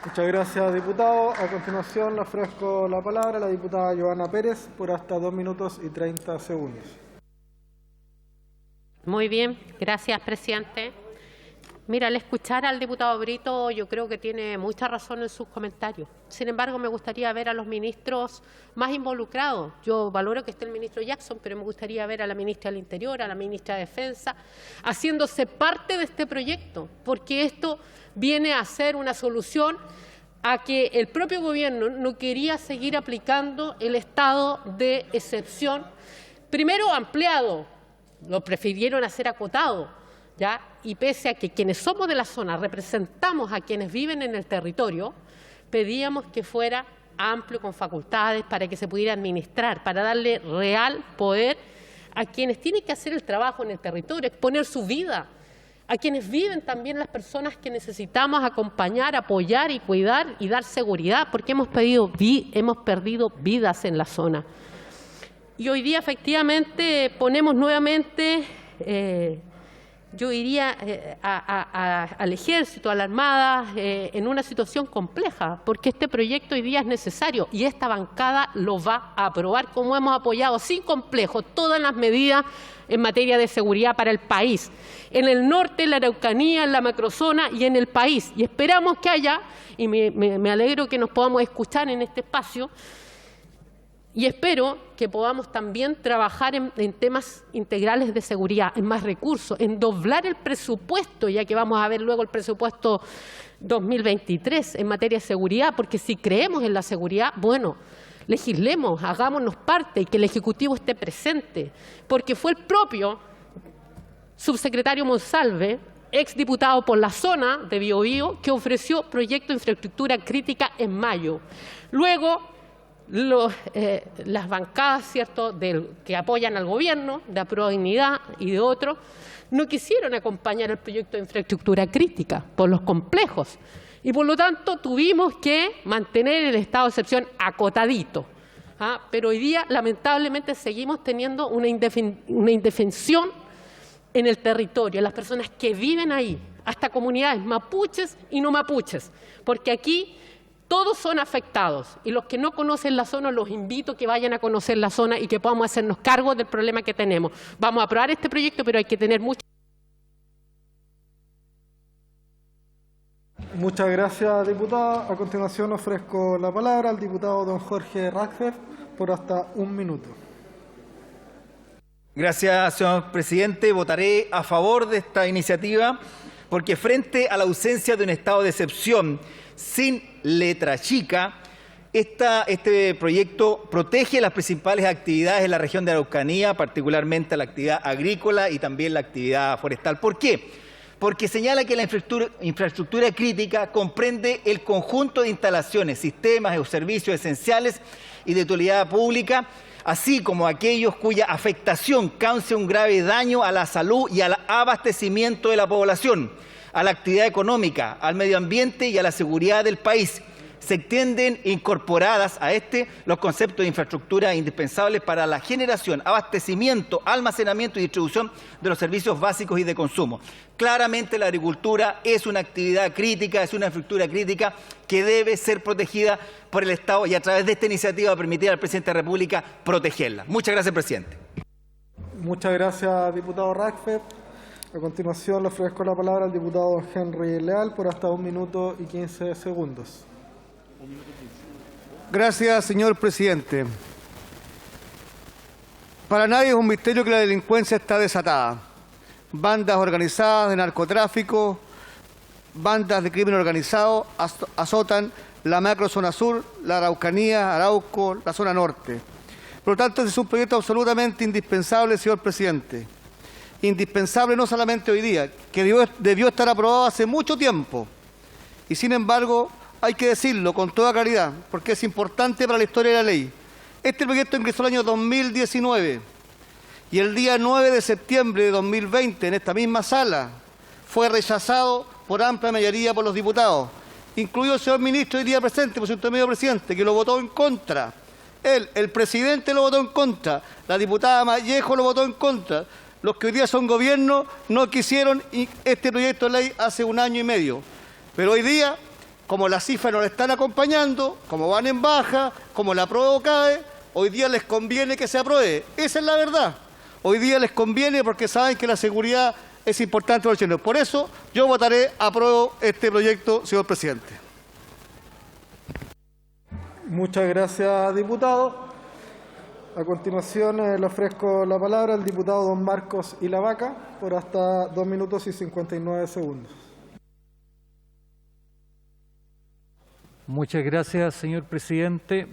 Muchas gracias, diputado. A continuación, le ofrezco la palabra a la diputada Joana Pérez por hasta 2 minutos y 30 segundos. Muy bien, gracias, presidente. Mira, al escuchar al diputado Brito, yo creo que tiene mucha razón en sus comentarios. Sin embargo, me gustaría ver a los ministros más involucrados. Yo valoro que esté el ministro Jackson, pero me gustaría ver a la ministra del Interior, a la ministra de Defensa, haciéndose parte de este proyecto, porque esto viene a ser una solución a que el propio gobierno no quería seguir aplicando el estado de excepción, primero ampliado, lo prefirieron hacer acotado, ¿ya? Y pese a que quienes somos de la zona representamos a quienes viven en el territorio, pedíamos que fuera amplio, con facultades, para que se pudiera administrar, para darle real poder a quienes tienen que hacer el trabajo en el territorio, exponer su vida, a quienes viven también las personas que necesitamos acompañar, apoyar y cuidar y dar seguridad, porque hemos perdido vidas en la zona. Y hoy día efectivamente ponemos nuevamente, yo diría, al Ejército, a la Armada, en una situación compleja, porque este proyecto hoy día es necesario y esta bancada lo va a aprobar, como hemos apoyado sin complejo todas las medidas en materia de seguridad para el país, en el norte, en la Araucanía, en la macrozona y en el país. Y esperamos que haya, y me alegro que nos podamos escuchar en este espacio, y espero que podamos también trabajar en temas integrales de seguridad, en más recursos, en doblar el presupuesto, ya que vamos a ver luego el presupuesto 2023 en materia de seguridad, porque si creemos en la seguridad, bueno, legislemos, hagámonos parte y que el Ejecutivo esté presente, porque fue el propio subsecretario Monsalve, exdiputado por la zona de Biobío, que ofreció proyecto de infraestructura crítica en mayo. Luego, las bancadas, ¿cierto?, que apoyan al gobierno, de Aprueba Dignidad y de otros, no quisieron acompañar el proyecto de infraestructura crítica por los complejos. Y por lo tanto tuvimos que mantener el estado de excepción acotadito. pero hoy día lamentablemente seguimos teniendo una indefensión en el territorio, en las personas que viven ahí, hasta comunidades mapuches y no mapuches, porque aquí todos son afectados y los que no conocen la zona los invito a que vayan a conocer la zona y que podamos hacernos cargo del problema que tenemos. Vamos a aprobar este proyecto, pero hay que tener mucha... Muchas gracias, diputada. A continuación ofrezco la palabra al diputado don Jorge Rackfeff por hasta 1 minuto. Gracias, señor presidente. Votaré a favor de esta iniciativa porque frente a la ausencia de un estado de excepción sin letra chica, este proyecto protege las principales actividades de la región de Araucanía, particularmente la actividad agrícola y también la actividad forestal. ¿Por qué? Porque señala que la infraestructura crítica comprende el conjunto de instalaciones, sistemas o servicios esenciales y de utilidad pública, así como aquellos cuya afectación cause un grave daño a la salud y al abastecimiento de la población, a la actividad económica, al medio ambiente y a la seguridad del país. Se entienden incorporadas a los conceptos de infraestructura indispensables para la generación, abastecimiento, almacenamiento y distribución de los servicios básicos y de consumo. Claramente la agricultura es una actividad crítica, es una infraestructura crítica que debe ser protegida por el Estado y a través de esta iniciativa permitir al presidente de la República protegerla. Muchas gracias, presidente. Muchas gracias, diputado Rackfeff. A continuación le ofrezco la palabra al diputado Henry Leal por hasta 1 minuto y 15 segundos. Gracias, señor presidente. Para nadie es un misterio que la delincuencia está desatada. Bandas organizadas de narcotráfico, bandas de crimen organizado azotan la macrozona sur, la Araucanía, Arauco, la zona norte. Por lo tanto, este es un proyecto absolutamente indispensable, señor presidente. Indispensable no solamente hoy día, que debió estar aprobado hace mucho tiempo. Y sin embargo, hay que decirlo con toda claridad, porque es importante para la historia de la ley. Este proyecto ingresó el año 2019 y el día 9 de septiembre de 2020, en esta misma sala, fue rechazado por amplia mayoría por los diputados, incluido el señor ministro hoy día presente, por su intermedio presidente, que lo votó en contra. Él, el presidente, lo votó en contra. La diputada Vallejo lo votó en contra. Los que hoy día son gobierno no quisieron este proyecto de ley hace 1 año y medio. Pero hoy día, como las cifras no le están acompañando, como van en baja, como la apruebo cae, hoy día les conviene que se apruebe. Esa es la verdad. Hoy día les conviene porque saben que la seguridad es importante para los chilenos. Por eso yo votaré apruebo este proyecto, señor presidente. Muchas gracias, diputado. A continuación le ofrezco la palabra al diputado don Marcos Ilavaca por hasta 2 minutos y 59 segundos. Muchas gracias, señor presidente.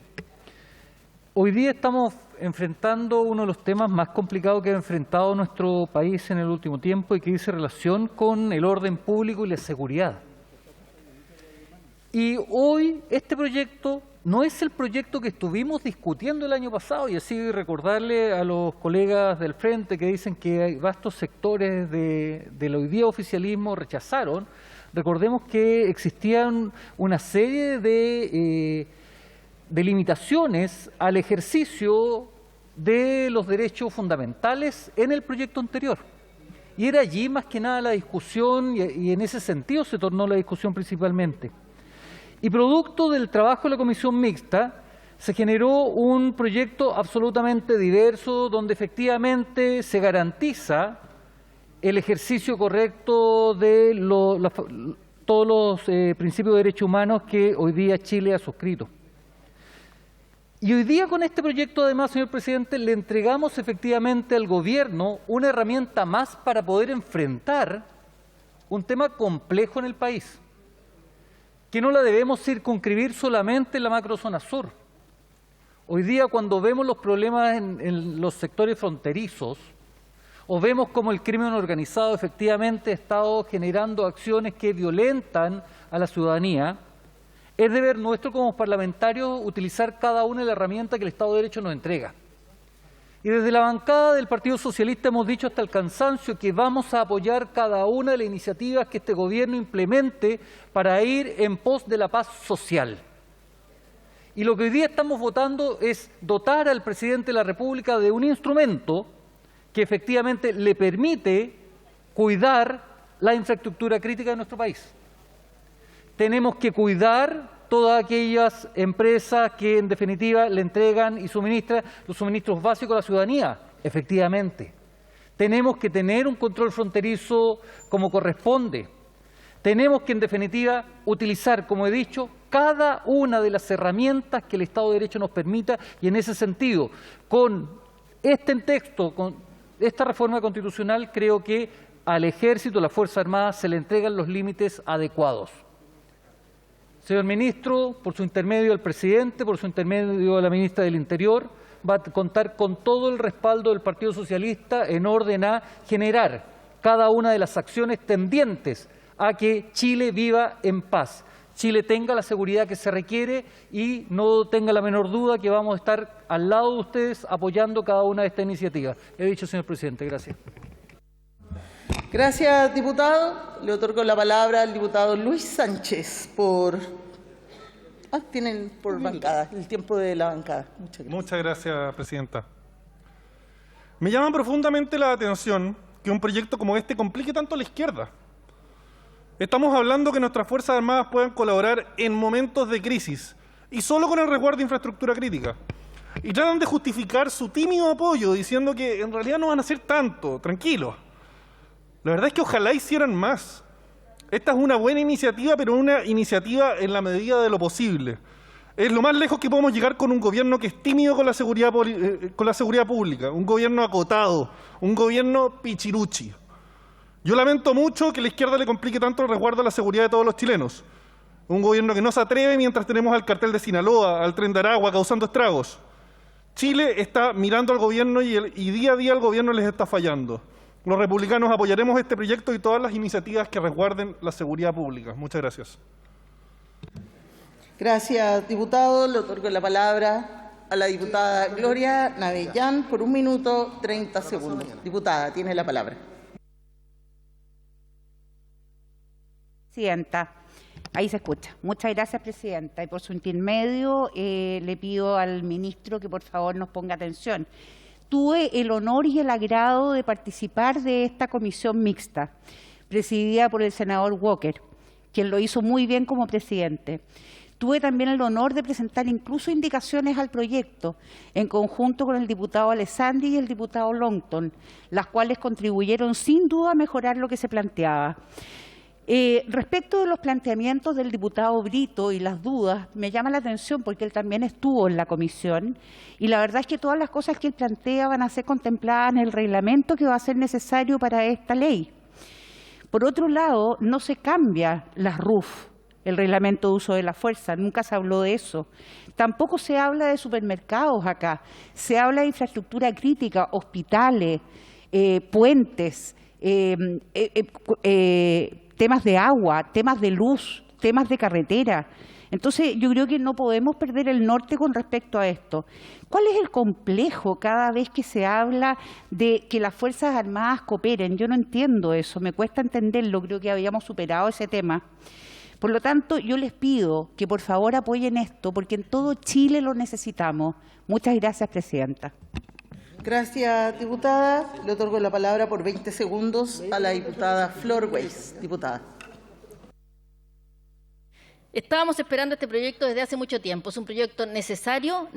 Hoy día estamos enfrentando uno de los temas más complicados que ha enfrentado nuestro país en el último tiempo y que dice relación con el orden público y la seguridad. Y hoy este proyecto no es el proyecto que estuvimos discutiendo el año pasado, y así recordarle a los colegas del Frente que dicen que hay vastos sectores del hoy día oficialismo rechazaron. Recordemos que existían una serie de limitaciones al ejercicio de los derechos fundamentales en el proyecto anterior. Y era allí más que nada la discusión, y en ese sentido se tornó la discusión principalmente. Y producto del trabajo de la comisión mixta, se generó un proyecto absolutamente diverso, donde efectivamente se garantiza el ejercicio correcto de todos los principios de derechos humanos que hoy día Chile ha suscrito. Y hoy día con este proyecto, además, señor presidente, le entregamos efectivamente al gobierno una herramienta más para poder enfrentar un tema complejo en el país, que no la debemos circunscribir solamente en la macrozona sur. Hoy día, cuando vemos los problemas en los sectores fronterizos, o vemos cómo el crimen organizado efectivamente ha estado generando acciones que violentan a la ciudadanía, es deber nuestro como parlamentarios utilizar cada una de las herramientas que el Estado de Derecho nos entrega. Y desde la bancada del Partido Socialista hemos dicho hasta el cansancio que vamos a apoyar cada una de las iniciativas que este gobierno implemente para ir en pos de la paz social. Y lo que hoy día estamos votando es dotar al presidente de la República de un instrumento que efectivamente le permite cuidar la infraestructura crítica de nuestro país. Tenemos que cuidar todas aquellas empresas que en definitiva le entregan y suministran los suministros básicos a la ciudadanía, efectivamente. Tenemos que tener un control fronterizo como corresponde. Tenemos que en definitiva utilizar, como he dicho, cada una de las herramientas que el Estado de Derecho nos permita, y en ese sentido, con este texto, con esta reforma constitucional, creo que al Ejército, a las Fuerzas Armadas, se le entregan los límites adecuados. Señor Ministro, por su intermedio al Presidente, por su intermedio a la Ministra del Interior, va a contar con todo el respaldo del Partido Socialista en orden a generar cada una de las acciones tendientes a que Chile viva en paz, Chile tenga la seguridad que se requiere y no tenga la menor duda que vamos a estar al lado de ustedes apoyando cada una de estas iniciativas. He dicho, señor Presidente. Gracias. Gracias, diputado. Le otorgo la palabra al diputado Luis Sánchez por... tienen por bancada, el tiempo de la bancada. Muchas gracias, Presidenta. Me llama profundamente la atención que un proyecto como este complique tanto a la izquierda. Estamos hablando que nuestras Fuerzas Armadas puedan colaborar en momentos de crisis y solo con el resguardo de infraestructura crítica. Y tratan de justificar su tímido apoyo diciendo que en realidad no van a hacer tanto, tranquilos. La verdad es que ojalá hicieran más. Esta es una buena iniciativa, pero una iniciativa en la medida de lo posible. Es lo más lejos que podemos llegar con un gobierno que es tímido con la seguridad pública, un gobierno acotado, un gobierno pichiruchi. Yo lamento mucho que la izquierda le complique tanto el resguardo a la seguridad de todos los chilenos. Un gobierno que no se atreve mientras tenemos al cartel de Sinaloa, al Tren de Aragua causando estragos. Chile está mirando al gobierno y día a día el gobierno les está fallando. Los republicanos apoyaremos este proyecto y todas las iniciativas que resguarden la seguridad pública. Muchas gracias. Gracias, diputado. Le otorgo la palabra a la diputada Gloria Navellán por 1 minuto 30 segundos. Diputada, tiene la palabra. Presidenta, ahí se escucha. Muchas gracias, Presidenta. Y por su intermedio le pido al ministro que por favor nos ponga atención. Tuve el honor y el agrado de participar de esta comisión mixta, presidida por el senador Walker, quien lo hizo muy bien como presidente. Tuve también el honor de presentar incluso indicaciones al proyecto, en conjunto con el diputado Alessandri y el diputado Longton, las cuales contribuyeron sin duda a mejorar lo que se planteaba. Respecto de los planteamientos del diputado Brito y las dudas, me llama la atención porque él también estuvo en la comisión y la verdad es que todas las cosas que él plantea van a ser contempladas en el reglamento que va a ser necesario para esta ley. Por otro lado, no se cambia las RUF, el reglamento de uso de la fuerza, nunca se habló de eso. Tampoco se habla de supermercados acá, se habla de infraestructura crítica, hospitales, puentes, temas de agua, temas de luz, temas de carretera. Entonces, yo creo que no podemos perder el norte con respecto a esto. ¿Cuál es el complejo cada vez que se habla de que las Fuerzas Armadas cooperen? Yo no entiendo eso, me cuesta entenderlo, creo que habíamos superado ese tema. Por lo tanto, yo les pido que por favor apoyen esto, porque en todo Chile lo necesitamos. Muchas gracias, Presidenta. Gracias, diputada. Le otorgo la palabra por 20 segundos a la diputada Flor Weiss. Diputada. Estábamos esperando este proyecto desde hace mucho tiempo. Es un proyecto necesario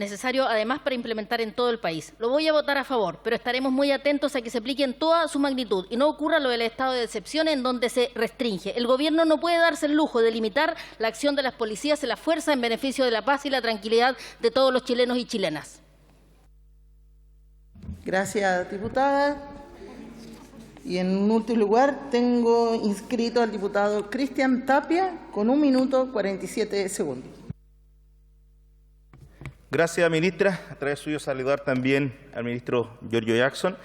además para implementar en todo el país. Lo voy a votar a favor, pero estaremos muy atentos a que se aplique en toda su magnitud y no ocurra lo del estado de excepción en donde se restringe. El Gobierno no puede darse el lujo de limitar la acción de las policías y la fuerza en beneficio de la paz y la tranquilidad de todos los chilenos y chilenas. Gracias, diputada. Y en último lugar, tengo inscrito al diputado Cristian Tapia con 1 minuto 47 segundos. Gracias, ministra. A través suyo saludar también al ministro Giorgio Jackson.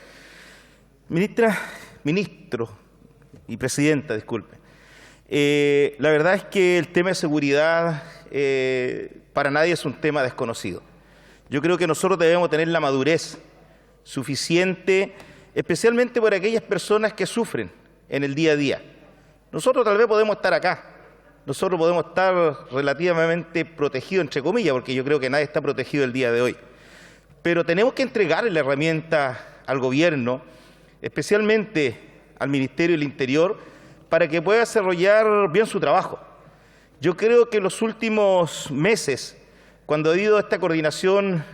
Ministro y presidenta, disculpe. La verdad es que el tema de seguridad para nadie es un tema desconocido. Yo creo que nosotros debemos tener la madurez suficiente, especialmente por aquellas personas que sufren en el día a día. Nosotros tal vez podemos estar acá, nosotros podemos estar relativamente protegidos, entre comillas, porque yo creo que nadie está protegido el día de hoy. Pero tenemos que entregarle la herramienta al Gobierno, especialmente al Ministerio del Interior, para que pueda desarrollar bien su trabajo. Yo creo que en los últimos meses, cuando ha habido esta coordinación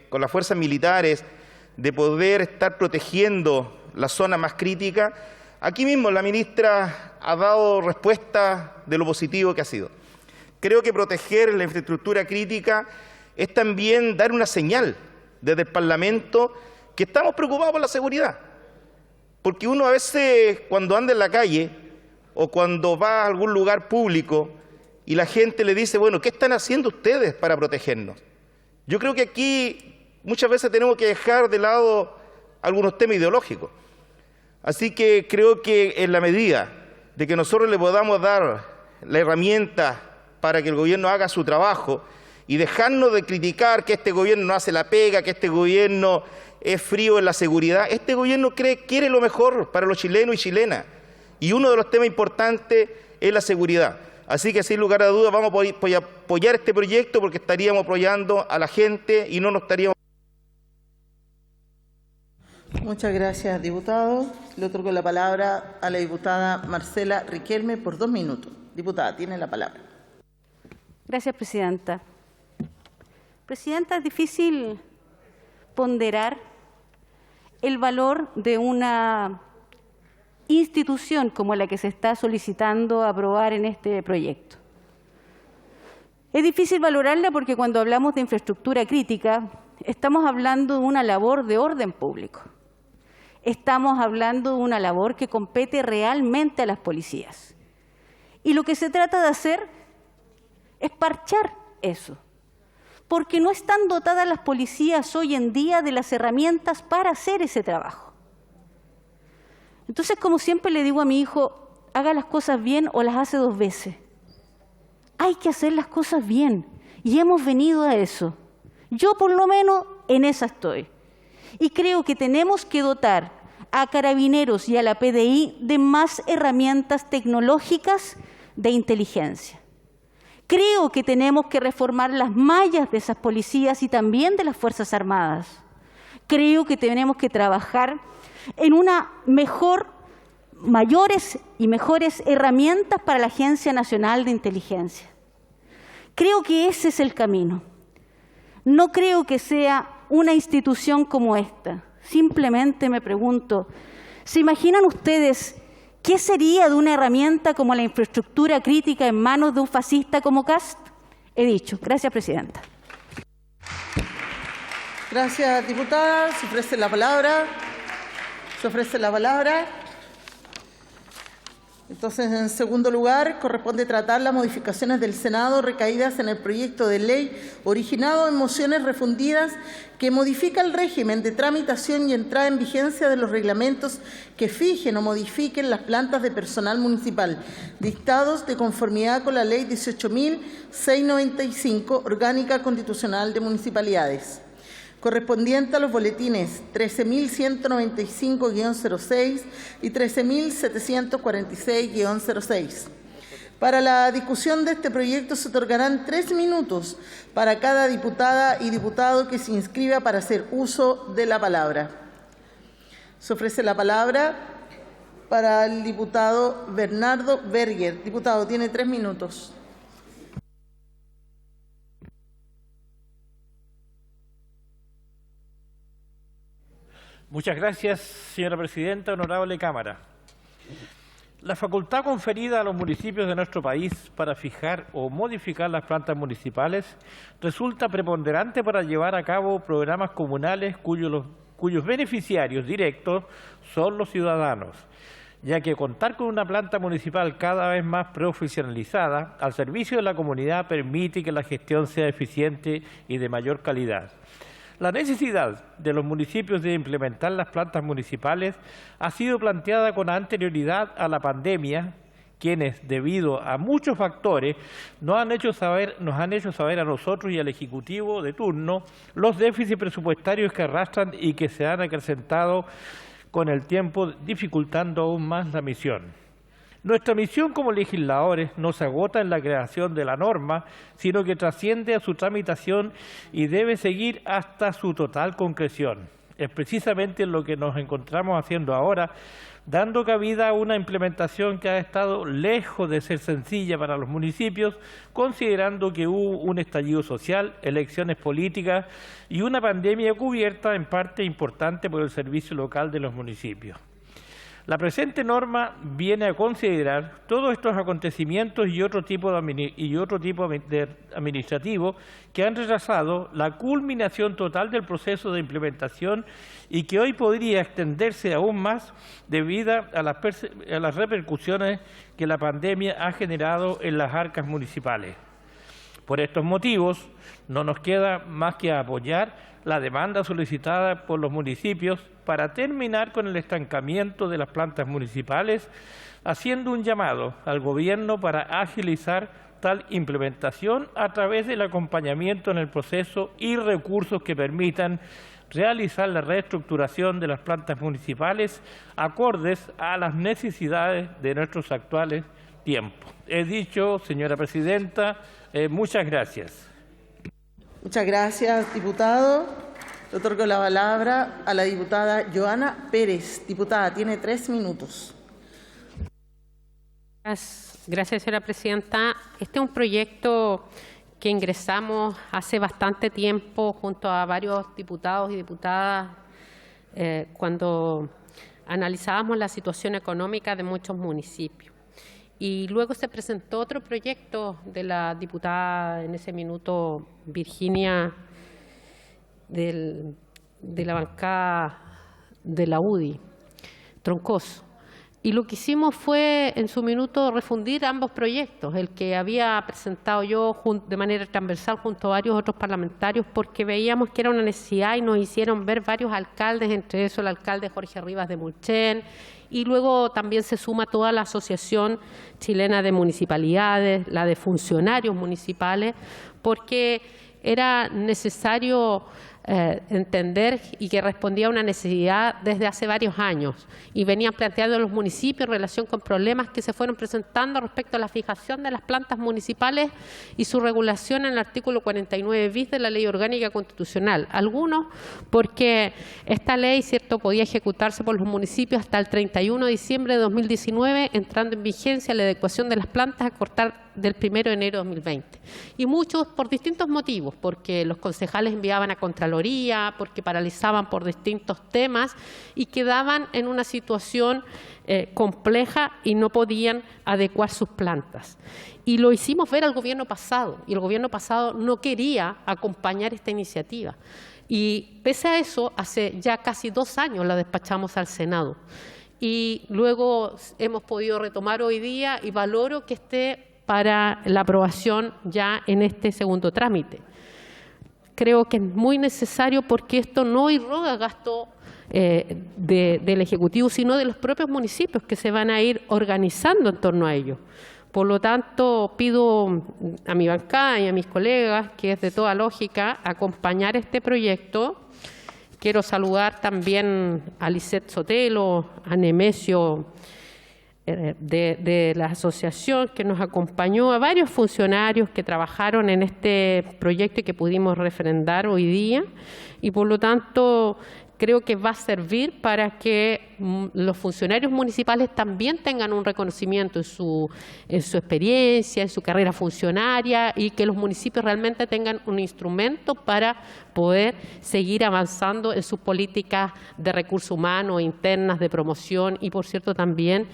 con las fuerzas militares de poder estar protegiendo la zona más crítica, aquí mismo la ministra ha dado respuesta de lo positivo que ha sido. Creo que proteger la infraestructura crítica es también dar una señal desde el Parlamento que estamos preocupados por la seguridad. Porque uno a veces cuando anda en la calle o cuando va a algún lugar público y la gente le dice, bueno, ¿qué están haciendo ustedes para protegernos? Yo creo que aquí muchas veces tenemos que dejar de lado algunos temas ideológicos. Así que creo que en la medida de que nosotros le podamos dar la herramienta para que el Gobierno haga su trabajo y dejarnos de criticar que este Gobierno no hace la pega, que este Gobierno es frío en la seguridad, este Gobierno quiere lo mejor para los chilenos y chilenas. Y uno de los temas importantes es la seguridad. Así que sin lugar a dudas vamos a apoyar este proyecto porque estaríamos apoyando a la gente y no nos estaríamos... Muchas gracias, diputado. Le otorgo la palabra a la diputada Marcela Riquelme por 2 minutos. Diputada, tiene la palabra. Gracias, presidenta. Presidenta, es difícil ponderar el valor de una institución como la que se está solicitando aprobar en este proyecto. Es difícil valorarla porque cuando hablamos de infraestructura crítica, estamos hablando de una labor de orden público. Estamos hablando de una labor que compete realmente a las policías. Y lo que se trata de hacer es parchar eso, porque no están dotadas las policías hoy en día de las herramientas para hacer ese trabajo. Entonces, como siempre le digo a mi hijo, haga las cosas bien o las hace 2 veces. Hay que hacer las cosas bien y hemos venido a eso. Yo por lo menos en esa estoy. Y creo que tenemos que dotar a Carabineros y a la PDI de más herramientas tecnológicas de inteligencia. Creo que tenemos que reformar las mallas de esas policías y también de las Fuerzas Armadas. Creo que tenemos que trabajar en mayores y mejores herramientas para la Agencia Nacional de Inteligencia. Creo que ese es el camino. No creo que sea una institución como esta. Simplemente me pregunto, ¿se imaginan ustedes qué sería de una herramienta como la infraestructura crítica en manos de un fascista como Kast? He dicho. Gracias, presidenta. Gracias, diputada. Se ofrece la palabra. Entonces, en segundo lugar, corresponde tratar las modificaciones del Senado recaídas en el proyecto de ley originado en mociones refundidas que modifica el régimen de tramitación y entrada en vigencia de los reglamentos que fijen o modifiquen las plantas de personal municipal, dictados de conformidad con la Ley 18.695, Orgánica Constitucional de Municipalidades, correspondiente a los boletines 13.195-06 y 13.746-06. Para la discusión de este proyecto se otorgarán 3 minutos para cada diputada y diputado que se inscriba para hacer uso de la palabra. Se ofrece la palabra para el diputado Bernardo Berger. Diputado, tiene 3 minutos. Muchas gracias, señora presidenta, honorable Cámara. La facultad conferida a los municipios de nuestro país para fijar o modificar las plantas municipales resulta preponderante para llevar a cabo programas comunales cuyos beneficiarios directos son los ciudadanos, ya que contar con una planta municipal cada vez más profesionalizada al servicio de la comunidad permite que la gestión sea eficiente y de mayor calidad. La necesidad de los municipios de implementar las plantas municipales ha sido planteada con anterioridad a la pandemia, quienes, debido a muchos factores, nos han hecho saber a nosotros y al Ejecutivo de turno los déficits presupuestarios que arrastran y que se han acrecentado con el tiempo, dificultando aún más la misión. Nuestra misión como legisladores no se agota en la creación de la norma, sino que trasciende a su tramitación y debe seguir hasta su total concreción. Es precisamente lo que nos encontramos haciendo ahora, dando cabida a una implementación que ha estado lejos de ser sencilla para los municipios, considerando que hubo un estallido social, elecciones políticas y una pandemia cubierta en parte importante por el servicio local de los municipios. La presente norma viene a considerar todos estos acontecimientos y otro tipo de administrativo que han retrasado la culminación total del proceso de implementación y que hoy podría extenderse aún más debido a las repercusiones que la pandemia ha generado en las arcas municipales. Por estos motivos, no nos queda más que apoyar la demanda solicitada por los municipios para terminar con el estancamiento de las plantas municipales, haciendo un llamado al Gobierno para agilizar tal implementación a través del acompañamiento en el proceso y recursos que permitan realizar la reestructuración de las plantas municipales acordes a las necesidades de nuestros actuales tiempos. He dicho, señora presidenta, muchas gracias. Muchas gracias, diputado. Le otorgo la palabra a la diputada Joana Pérez. Diputada, tiene 3 minutos. Gracias, señora presidenta. Este es un proyecto que ingresamos hace bastante tiempo junto a varios diputados y diputadas cuando analizábamos la situación económica de muchos municipios. Y luego se presentó otro proyecto de la diputada en ese minuto Virginia de la bancada de la UDI, Troncoso. Y lo que hicimos fue en su minuto refundir ambos proyectos, el que había presentado yo de manera transversal junto a varios otros parlamentarios, porque veíamos que era una necesidad y nos hicieron ver varios alcaldes, entre eso el alcalde Jorge Rivas de Mulchen, y luego también se suma toda la Asociación Chilena de Municipalidades, la de funcionarios municipales, porque era necesario entender y que respondía a una necesidad desde hace varios años y venían planteando los municipios en relación con problemas que se fueron presentando respecto a la fijación de las plantas municipales y su regulación en el artículo 49 bis de la Ley Orgánica Constitucional. Algunos porque esta ley, cierto, podía ejecutarse por los municipios hasta el 31 de diciembre de 2019, entrando en vigencia la adecuación de las plantas a cortar del 1 de enero de 2020. Y muchos por distintos motivos, porque los concejales enviaban a Contraloría, porque paralizaban por distintos temas y quedaban en una situación compleja y no podían adecuar sus plantas. Y lo hicimos ver al gobierno pasado, y el gobierno pasado no quería acompañar esta iniciativa. Y pese a eso, hace ya casi 2 años la despachamos al Senado. Y luego hemos podido retomar hoy día y valoro que esté para la aprobación ya en este segundo trámite. Creo que es muy necesario porque esto no irroga gasto del Ejecutivo, sino de los propios municipios que se van a ir organizando en torno a ello. Por lo tanto, pido a mi bancada y a mis colegas, que es de toda lógica, acompañar este proyecto. Quiero saludar también a Lisette Sotelo, a Nemesio de la asociación que nos acompañó, a varios funcionarios que trabajaron en este proyecto y que pudimos refrendar hoy día, y por lo tanto creo que va a servir para que los funcionarios municipales también tengan un reconocimiento en su experiencia, en su carrera funcionaria, y que los municipios realmente tengan un instrumento para poder seguir avanzando en sus políticas de recursos humanos, internas, de promoción y, por cierto, también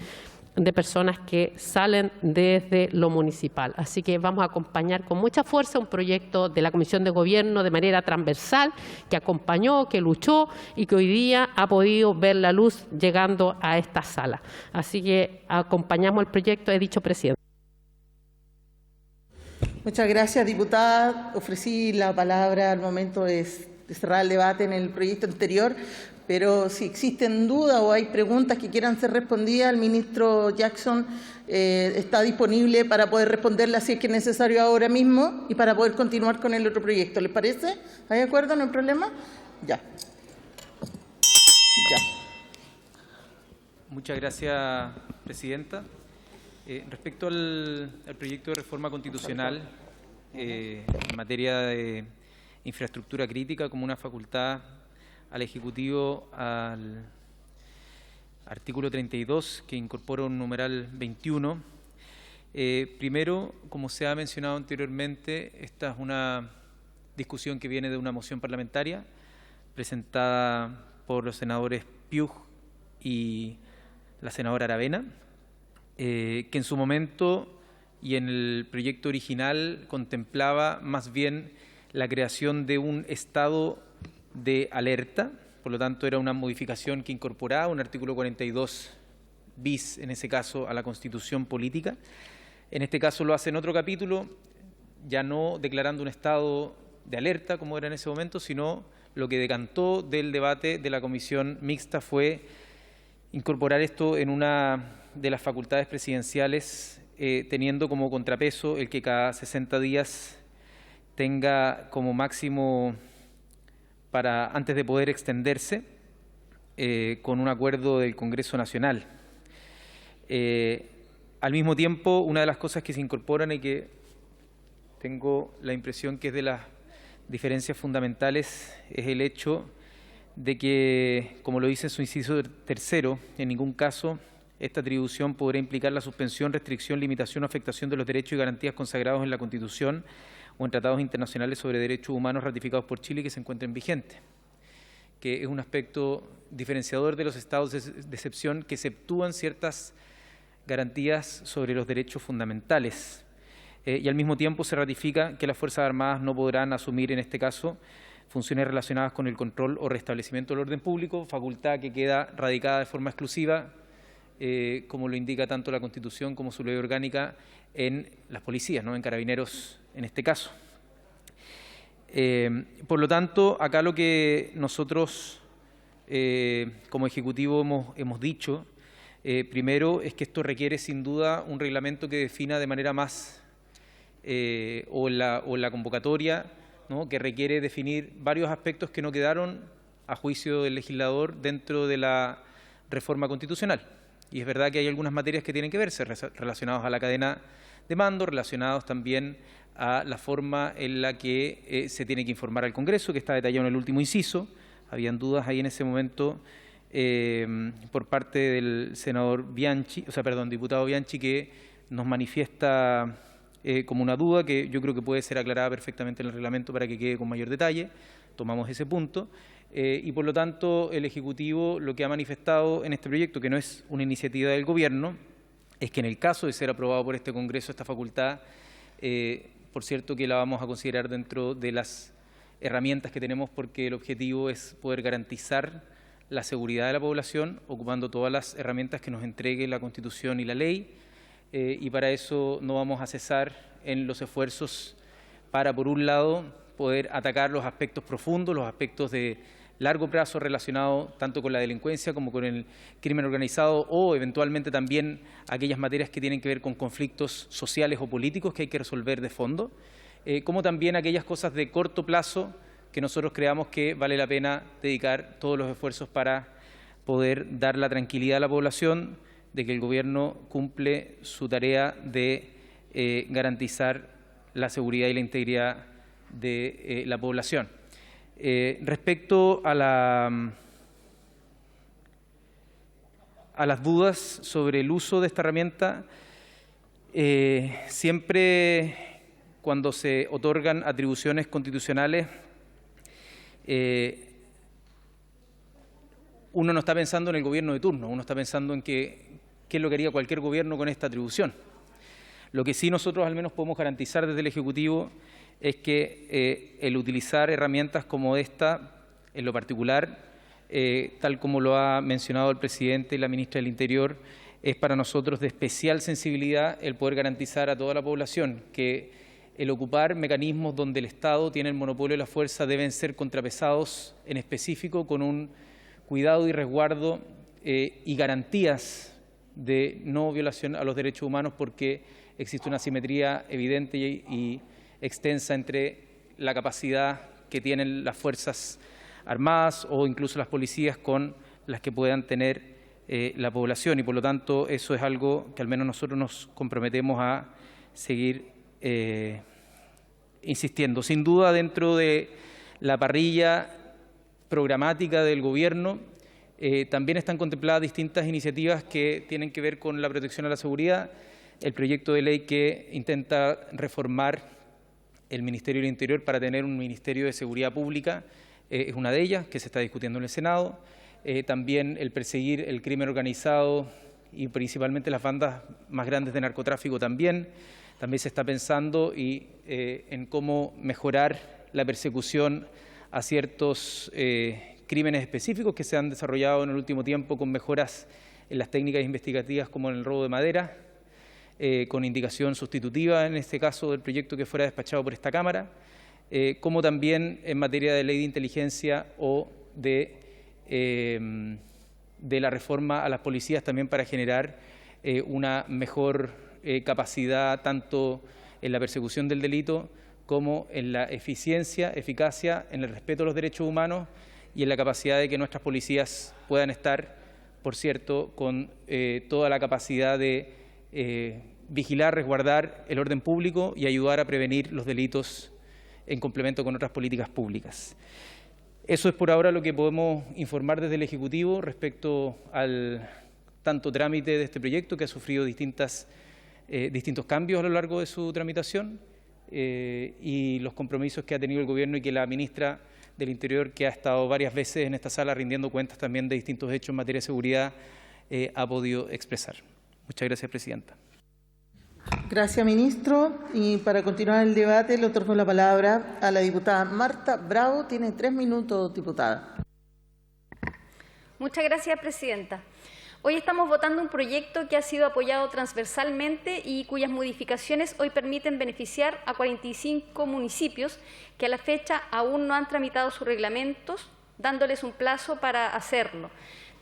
de personas que salen desde lo municipal. Así que vamos a acompañar con mucha fuerza un proyecto de la Comisión de Gobierno de manera transversal, que acompañó, que luchó y que hoy día ha podido ver la luz llegando a esta sala. Así que acompañamos el proyecto, he dicho, presidente. Muchas gracias, diputada. Ofrecí la palabra al momento de cerrar el debate en el proyecto anterior, pero si existen dudas o hay preguntas que quieran ser respondidas, el ministro Jackson está disponible para poder responderlas si es que es necesario ahora mismo y para poder continuar con el otro proyecto. ¿Les parece? ¿Hay acuerdo? ¿No hay problema? Ya. Muchas gracias, presidenta. Respecto al proyecto de reforma constitucional en materia de infraestructura crítica como una facultad al Ejecutivo, al artículo 32, que incorpora un numeral 21. Primero, como se ha mencionado anteriormente, esta es una discusión que viene de una moción parlamentaria presentada por los senadores Piug y la senadora Aravena, que en su momento y en el proyecto original contemplaba más bien la creación de un estado de alerta. Por lo tanto, era una modificación que incorporaba un artículo 42 bis, en ese caso, a la Constitución política. En este caso lo hace en otro capítulo, ya no declarando un estado de alerta, como era en ese momento, sino lo que decantó del debate de la comisión mixta fue incorporar esto en una de las facultades presidenciales, teniendo como contrapeso el que cada 60 días tenga como máximo, antes de poder extenderse, con un acuerdo del Congreso Nacional. Al mismo tiempo, una de las cosas que se incorporan y que tengo la impresión que es de las diferencias fundamentales es el hecho de que, como lo dice en su inciso tercero, en ningún caso esta atribución podrá implicar la suspensión, restricción, limitación o afectación de los derechos y garantías consagrados en la Constitución o en tratados internacionales sobre derechos humanos ratificados por Chile que se encuentren vigentes, que es un aspecto diferenciador de los estados de excepción que exceptúan ciertas garantías sobre los derechos fundamentales. Y al mismo tiempo se ratifica que las Fuerzas Armadas no podrán asumir en este caso funciones relacionadas con el control o restablecimiento del orden público, facultad que queda radicada de forma exclusiva, como lo indica tanto la Constitución como su ley orgánica, en las policías, ¿no?, en Carabineros en este caso. Por lo tanto, acá lo que nosotros como Ejecutivo hemos dicho, primero, es que esto requiere sin duda un reglamento que defina de manera más, o la convocatoria, ¿no?, que requiere definir varios aspectos que no quedaron a juicio del legislador dentro de la reforma constitucional. Y es verdad que hay algunas materias que tienen que verse relacionadas a la cadena de mando, relacionados también a la forma en la que se tiene que informar al Congreso, que está detallado en el último inciso. Habían dudas ahí en ese momento por parte del senador Bianchi, diputado Bianchi, que nos manifiesta como una duda que yo creo que puede ser aclarada perfectamente en el reglamento para que quede con mayor detalle. Tomamos ese punto. Y por lo tanto, el Ejecutivo lo que ha manifestado en este proyecto, que no es una iniciativa del Gobierno, es que en el caso de ser aprobado por este Congreso esta facultad, por cierto que la vamos a considerar dentro de las herramientas que tenemos, porque el objetivo es poder garantizar la seguridad de la población, ocupando todas las herramientas que nos entregue la Constitución y la ley, y para eso no vamos a cesar en los esfuerzos para, por un lado, poder atacar los aspectos profundos, los aspectos de largo plazo relacionados tanto con la delincuencia como con el crimen organizado, o eventualmente también aquellas materias que tienen que ver con conflictos sociales o políticos que hay que resolver de fondo, como también aquellas cosas de corto plazo que nosotros creamos que vale la pena dedicar todos los esfuerzos para poder dar la tranquilidad a la población de que el Gobierno cumple su tarea de garantizar la seguridad y la integridad de la población. Respecto a las dudas sobre el uso de esta herramienta, siempre cuando se otorgan atribuciones constitucionales, uno no está pensando en el gobierno de turno, uno está pensando en qué es lo que haría cualquier gobierno con esta atribución. Lo que sí nosotros al menos podemos garantizar desde el Ejecutivo es que el utilizar herramientas como esta, en lo particular, tal como lo ha mencionado el presidente y la ministra del Interior, es para nosotros de especial sensibilidad el poder garantizar a toda la población que el ocupar mecanismos donde el Estado tiene el monopolio de la fuerza deben ser contrapesados en específico con un cuidado y resguardo y garantías de no violación a los derechos humanos, porque existe una asimetría evidente y extensa entre la capacidad que tienen las Fuerzas Armadas o incluso las policías con las que puedan tener la población, y por lo tanto eso es algo que al menos nosotros nos comprometemos a seguir insistiendo. Sin duda, dentro de la parrilla programática del Gobierno también están contempladas distintas iniciativas que tienen que ver con la protección a la seguridad. El proyecto de ley que intenta reformar el Ministerio del Interior para tener un Ministerio de Seguridad Pública es una de ellas, que se está discutiendo en el Senado. También el perseguir el crimen organizado y principalmente las bandas más grandes de narcotráfico también se está pensando en cómo mejorar la persecución a ciertos crímenes específicos que se han desarrollado en el último tiempo con mejoras en las técnicas investigativas como en el robo de madera, con indicación sustitutiva en este caso del proyecto que fuera despachado por esta Cámara, como también en materia de ley de inteligencia o de la reforma a las policías también para generar una mejor capacidad tanto en la persecución del delito como en la eficacia, en el respeto a los derechos humanos y en la capacidad de que nuestras policías puedan estar, por cierto, con toda la capacidad de vigilar, resguardar el orden público y ayudar a prevenir los delitos en complemento con otras políticas públicas. Eso es por ahora lo que podemos informar desde el Ejecutivo respecto al tanto trámite de este proyecto, que ha sufrido distintos cambios a lo largo de su tramitación, y los compromisos que ha tenido el Gobierno y que la ministra del Interior, que ha estado varias veces en esta sala rindiendo cuentas también de distintos hechos en materia de seguridad, ha podido expresar. Muchas gracias, Presidenta. Gracias, ministro. Y para continuar el debate, le otorgo la palabra a la diputada Marta Bravo. Tiene 3 minutos, diputada. Muchas gracias, Presidenta. Hoy estamos votando un proyecto que ha sido apoyado transversalmente y cuyas modificaciones hoy permiten beneficiar a 45 municipios que a la fecha aún no han tramitado sus reglamentos, dándoles un plazo para hacerlo.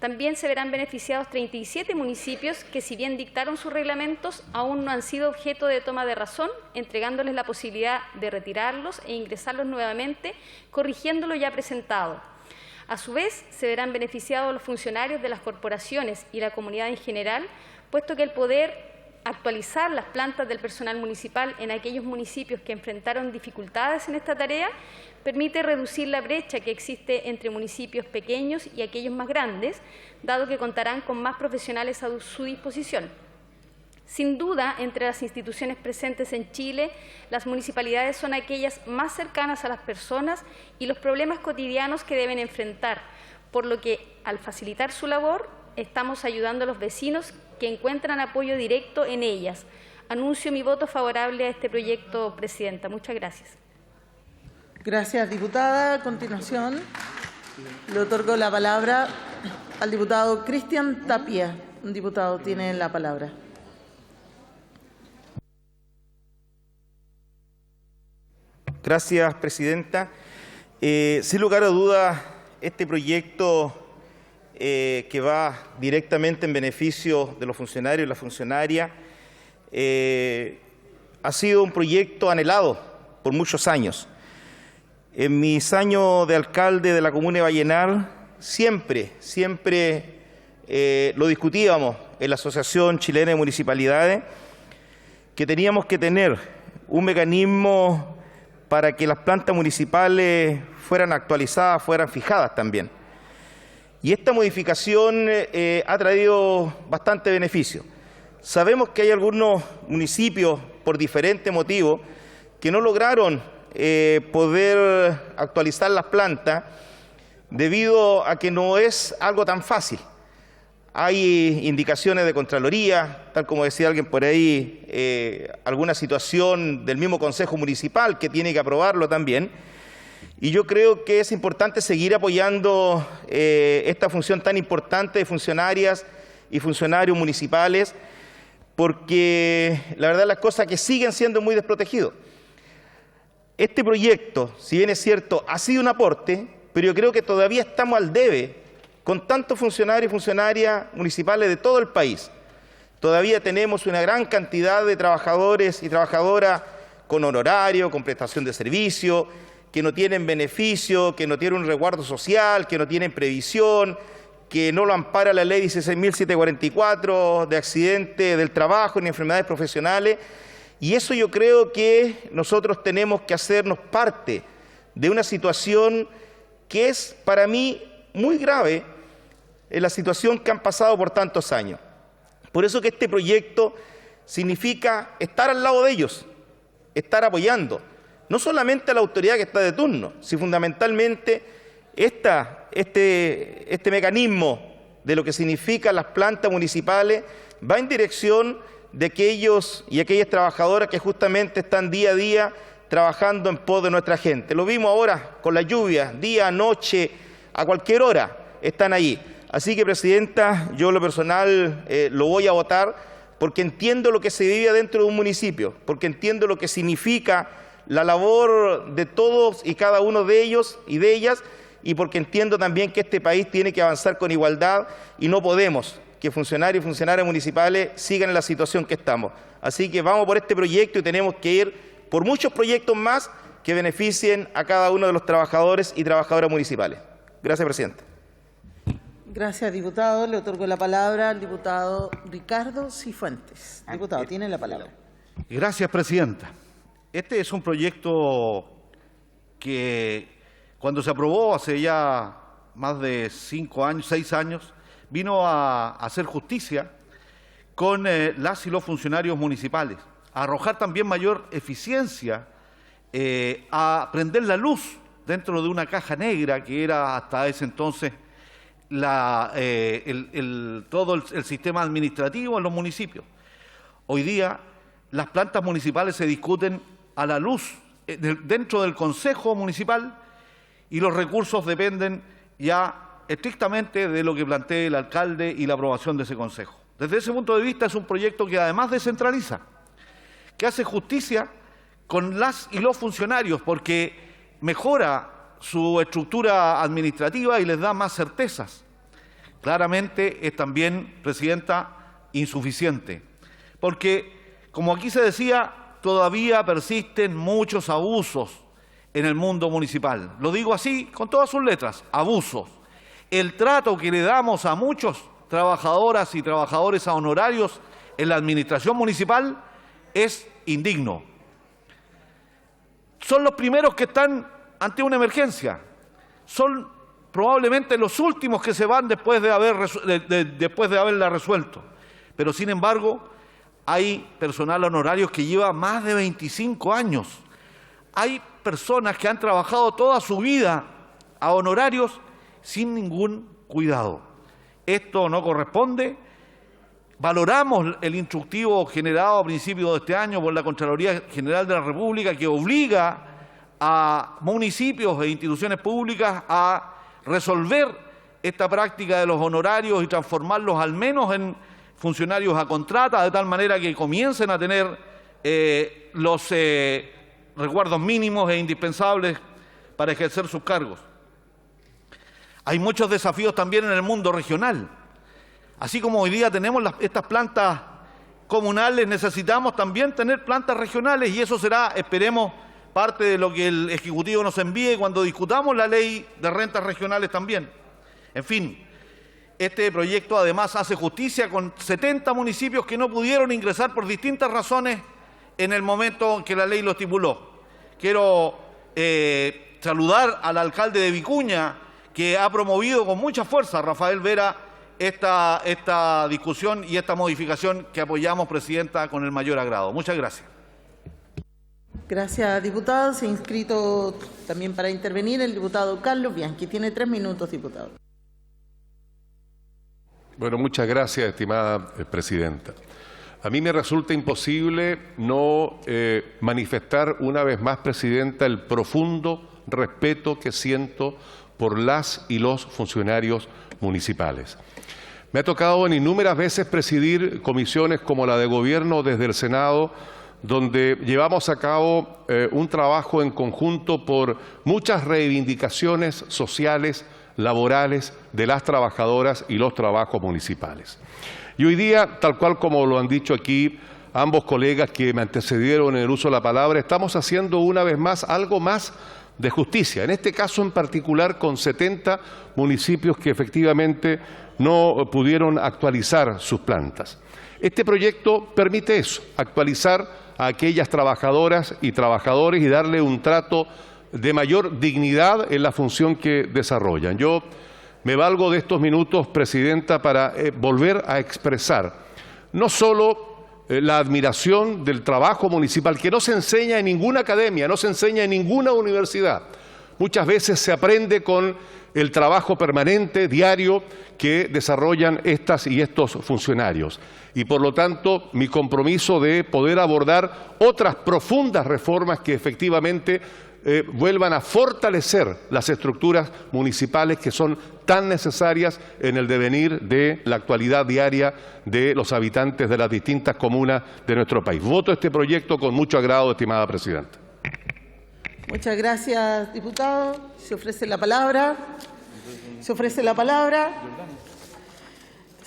También se verán beneficiados 37 municipios que, si bien dictaron sus reglamentos, aún no han sido objeto de toma de razón, entregándoles la posibilidad de retirarlos e ingresarlos nuevamente, corrigiendo lo ya presentado. A su vez, se verán beneficiados los funcionarios de las corporaciones y la comunidad en general, puesto que el poder actualizar las plantas del personal municipal en aquellos municipios que enfrentaron dificultades en esta tarea permite reducir la brecha que existe entre municipios pequeños y aquellos más grandes, dado que contarán con más profesionales a su disposición. Sin duda, entre las instituciones presentes en Chile, las municipalidades son aquellas más cercanas a las personas y los problemas cotidianos que deben enfrentar, por lo que, al facilitar su labor, estamos ayudando a los vecinos que encuentran apoyo directo en ellas. Anuncio mi voto favorable a este proyecto, Presidenta. Muchas gracias. Gracias, diputada. A continuación, le otorgo la palabra al diputado Cristian Tapia. Un diputado tiene la palabra. Gracias, Presidenta. Sin lugar a dudas, este proyecto que va directamente en beneficio de los funcionarios y las funcionarias ha sido un proyecto anhelado por muchos años. En mis años de alcalde de la comuna de Vallenar, siempre lo discutíamos en la Asociación Chilena de Municipalidades, que teníamos que tener un mecanismo para que las plantas municipales fueran actualizadas, fueran fijadas también. Y esta modificación ha traído bastante beneficio. Sabemos que hay algunos municipios, por diferentes motivos, que no lograron poder actualizar las plantas debido a que no es algo tan fácil. Hay indicaciones de Contraloría, tal como decía alguien por ahí, alguna situación del mismo Consejo Municipal que tiene que aprobarlo también. Y yo creo que es importante seguir apoyando esta función tan importante de funcionarias y funcionarios municipales, porque la verdad las cosas que siguen siendo muy desprotegidos. Este proyecto, si bien es cierto, ha sido un aporte, pero yo creo que todavía estamos al debe con tantos funcionarios y funcionarias municipales de todo el país. Todavía tenemos una gran cantidad de trabajadores y trabajadoras con honorario, con prestación de servicio, que no tienen beneficio, que no tienen un resguardo social, que no tienen previsión, que no lo ampara la ley 16.744 de accidente del trabajo ni enfermedades profesionales. Y eso yo creo que nosotros tenemos que hacernos parte de una situación que es para mí muy grave en la situación que han pasado por tantos años. Por eso que este proyecto significa estar al lado de ellos, estar apoyando, no solamente a la autoridad que está de turno, sino fundamentalmente este mecanismo de lo que significan las plantas municipales va en dirección de aquellos y aquellas trabajadoras que justamente están día a día trabajando en pos de nuestra gente. Lo vimos ahora con la lluvia, día, noche, a cualquier hora están allí. Así que, Presidenta, yo en lo personal lo voy a votar porque entiendo lo que se vive dentro de un municipio, porque entiendo lo que significa la labor de todos y cada uno de ellos y de ellas, y porque entiendo también que este país tiene que avanzar con igualdad y no podemos que funcionarios y funcionarias municipales sigan en la situación que estamos. Así que vamos por este proyecto y tenemos que ir por muchos proyectos más que beneficien a cada uno de los trabajadores y trabajadoras municipales. Gracias, Presidente. Gracias, diputado. Le otorgo la palabra al diputado Ricardo Cifuentes. Diputado, tiene la palabra. Gracias, Presidenta. Este es un proyecto que cuando se aprobó hace ya más de 6 años, vino a hacer justicia con las y los funcionarios municipales, a arrojar también mayor eficiencia, a prender la luz dentro de una caja negra que era hasta ese entonces todo el sistema administrativo en los municipios. Hoy día las plantas municipales se discuten a la luz dentro del Consejo Municipal y los recursos dependen ya estrictamente de lo que plantee el alcalde y la aprobación de ese consejo. Desde ese punto de vista es un proyecto que además descentraliza, que hace justicia con las y los funcionarios porque mejora su estructura administrativa y les da más certezas. Claramente es también, Presidenta, insuficiente, porque, como aquí se decía, todavía persisten muchos abusos en el mundo municipal. Lo digo así, con todas sus letras, abusos. El trato que le damos a muchos trabajadoras y trabajadores a honorarios en la administración municipal es indigno. Son los primeros que están ante una emergencia. Son probablemente los últimos que se van después de haberla resuelto. Pero, sin embargo, hay personal honorario que lleva más de 25 años. Hay personas que han trabajado toda su vida a honorarios sin ningún cuidado. Esto no corresponde. Valoramos el instructivo generado a principios de este año por la Contraloría General de la República, que obliga a municipios e instituciones públicas a resolver esta práctica de los honorarios y transformarlos al menos en funcionarios a contrata, de tal manera que comiencen a tener los resguardos mínimos e indispensables para ejercer sus cargos. Hay muchos desafíos también en el mundo regional. Así como hoy día tenemos estas plantas comunales, necesitamos también tener plantas regionales y eso será, esperemos, parte de lo que el Ejecutivo nos envíe cuando discutamos la ley de rentas regionales también. En fin, este proyecto además hace justicia con 70 municipios que no pudieron ingresar por distintas razones en el momento en que la ley lo estipuló. Quiero saludar al alcalde de Vicuña, que ha promovido con mucha fuerza, Rafael Vera, esta discusión y esta modificación que apoyamos, Presidenta, con el mayor agrado. Muchas gracias. Gracias, diputado. Se ha inscrito también para intervenir el diputado Carlos Bianchi. Tiene 3 minutos, diputado. Bueno, muchas gracias, estimada Presidenta. A mí me resulta imposible no manifestar una vez más, Presidenta, el profundo respeto que siento por las y los funcionarios municipales. Me ha tocado en innumerables veces presidir comisiones como la de Gobierno desde el Senado, donde llevamos a cabo un trabajo en conjunto por muchas reivindicaciones sociales, laborales de las trabajadoras y los trabajos municipales. Y hoy día, tal cual como lo han dicho aquí ambos colegas que me antecedieron en el uso de la palabra, estamos haciendo una vez más algo más de justicia, en este caso en particular con 70 municipios que efectivamente no pudieron actualizar sus plantas. Este proyecto permite eso, actualizar a aquellas trabajadoras y trabajadores y darle un trato de mayor dignidad en la función que desarrollan. Yo me valgo de estos minutos, Presidenta, para volver a expresar no solo la admiración del trabajo municipal, que no se enseña en ninguna academia, no se enseña en ninguna universidad. Muchas veces se aprende con el trabajo permanente, diario, que desarrollan estas y estos funcionarios. Y por lo tanto, mi compromiso de poder abordar otras profundas reformas que efectivamente vuelvan a fortalecer las estructuras municipales que son tan necesarias en el devenir de la actualidad diaria de los habitantes de las distintas comunas de nuestro país. Voto este proyecto con mucho agrado, estimada Presidenta. Muchas gracias, diputado. Se ofrece la palabra.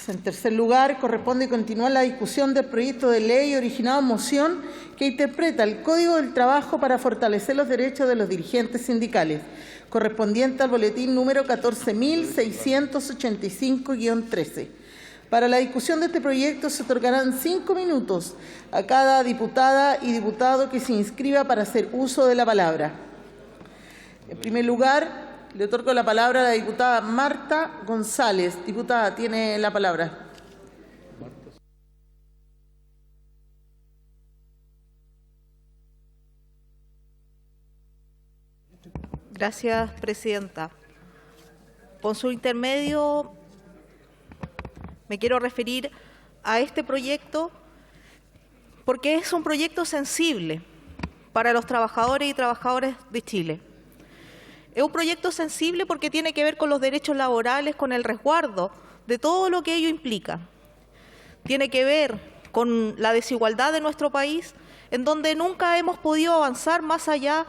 En tercer lugar, corresponde continuar la discusión del proyecto de ley originado en moción que interpreta el Código del Trabajo para fortalecer los derechos de los dirigentes sindicales, correspondiente al boletín número 14.685-13. Para la discusión de este proyecto se otorgarán 5 minutos a cada diputada y diputado que se inscriba para hacer uso de la palabra. En primer lugar, le otorgo la palabra a la diputada Marta González. Diputada, tiene la palabra. Gracias, Presidenta. Por su intermedio, me quiero referir a este proyecto porque es un proyecto sensible para los trabajadores y trabajadoras de Chile. Es un proyecto sensible porque tiene que ver con los derechos laborales, con el resguardo de todo lo que ello implica. Tiene que ver con la desigualdad de nuestro país, en donde nunca hemos podido avanzar más allá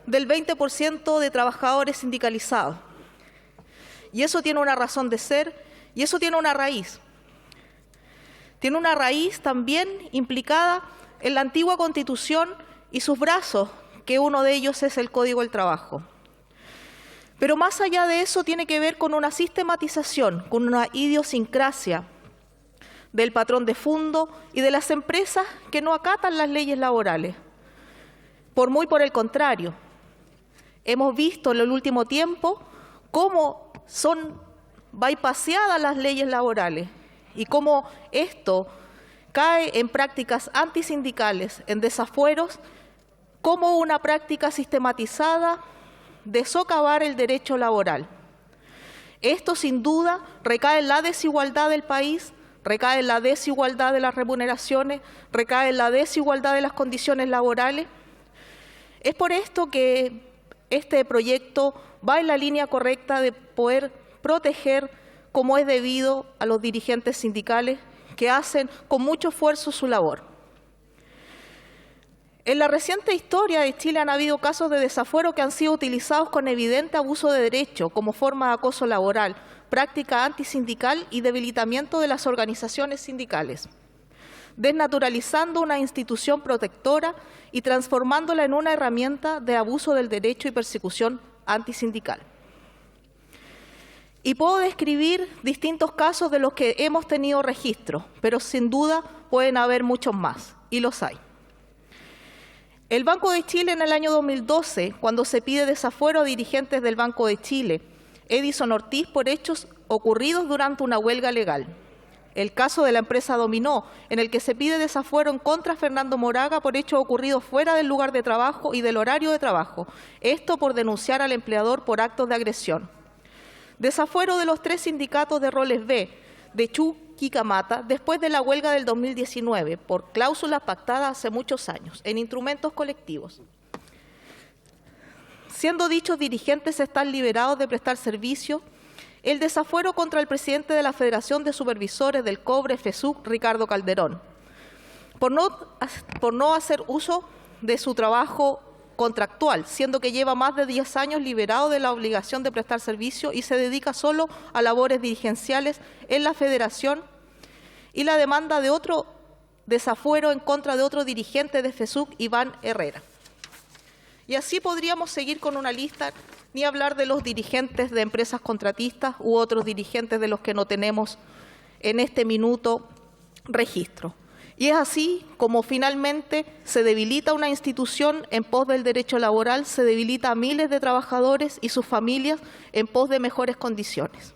del 20% de trabajadores sindicalizados. Y eso tiene una razón de ser y eso tiene una raíz. Tiene una raíz también implicada en la antigua Constitución y sus brazos, que uno de ellos es el Código del Trabajo. Pero más allá de eso tiene que ver con una sistematización, con una idiosincrasia del patrón de fondo y de las empresas que no acatan las leyes laborales. Por el contrario, hemos visto en el último tiempo cómo son bypaseadas las leyes laborales y cómo esto cae en prácticas antisindicales, en desafueros, como una práctica sistematizada de socavar el derecho laboral. Esto sin duda recae en la desigualdad del país, recae en la desigualdad de las remuneraciones, recae en la desigualdad de las condiciones laborales. Es por esto que este proyecto va en la línea correcta de poder proteger como es debido a los dirigentes sindicales que hacen con mucho esfuerzo su labor. En la reciente historia de Chile han habido casos de desafuero que han sido utilizados con evidente abuso de derecho como forma de acoso laboral, práctica antisindical y debilitamiento de las organizaciones sindicales, desnaturalizando una institución protectora y transformándola en una herramienta de abuso del derecho y persecución antisindical. Y puedo describir distintos casos de los que hemos tenido registro, pero sin duda pueden haber muchos más, y los hay. El Banco de Chile en el año 2012, cuando se pide desafuero a dirigentes del Banco de Chile, Edison Ortiz, por hechos ocurridos durante una huelga legal. El caso de la empresa Dominó, en el que se pide desafuero en contra de Fernando Moraga por hechos ocurridos fuera del lugar de trabajo y del horario de trabajo, esto por denunciar al empleador por actos de agresión. Desafuero de los 3 sindicatos de roles B, de Chuquicamata, después de la huelga del 2019, por cláusulas pactadas hace muchos años, en instrumentos colectivos. Siendo dichos dirigentes están liberados de prestar servicio, el desafuero contra el presidente de la Federación de Supervisores del Cobre, FESUC, Ricardo Calderón, por no hacer uso de su trabajo contractual, siendo que lleva más de 10 años liberado de la obligación de prestar servicio y se dedica solo a labores dirigenciales en la Federación, y la demanda de otro desafuero en contra de otro dirigente de FESUC, Iván Herrera. Y así podríamos seguir con una lista, ni hablar de los dirigentes de empresas contratistas u otros dirigentes de los que no tenemos en este minuto registro. Y es así como finalmente se debilita una institución en pos del derecho laboral, se debilita a miles de trabajadores y sus familias en pos de mejores condiciones.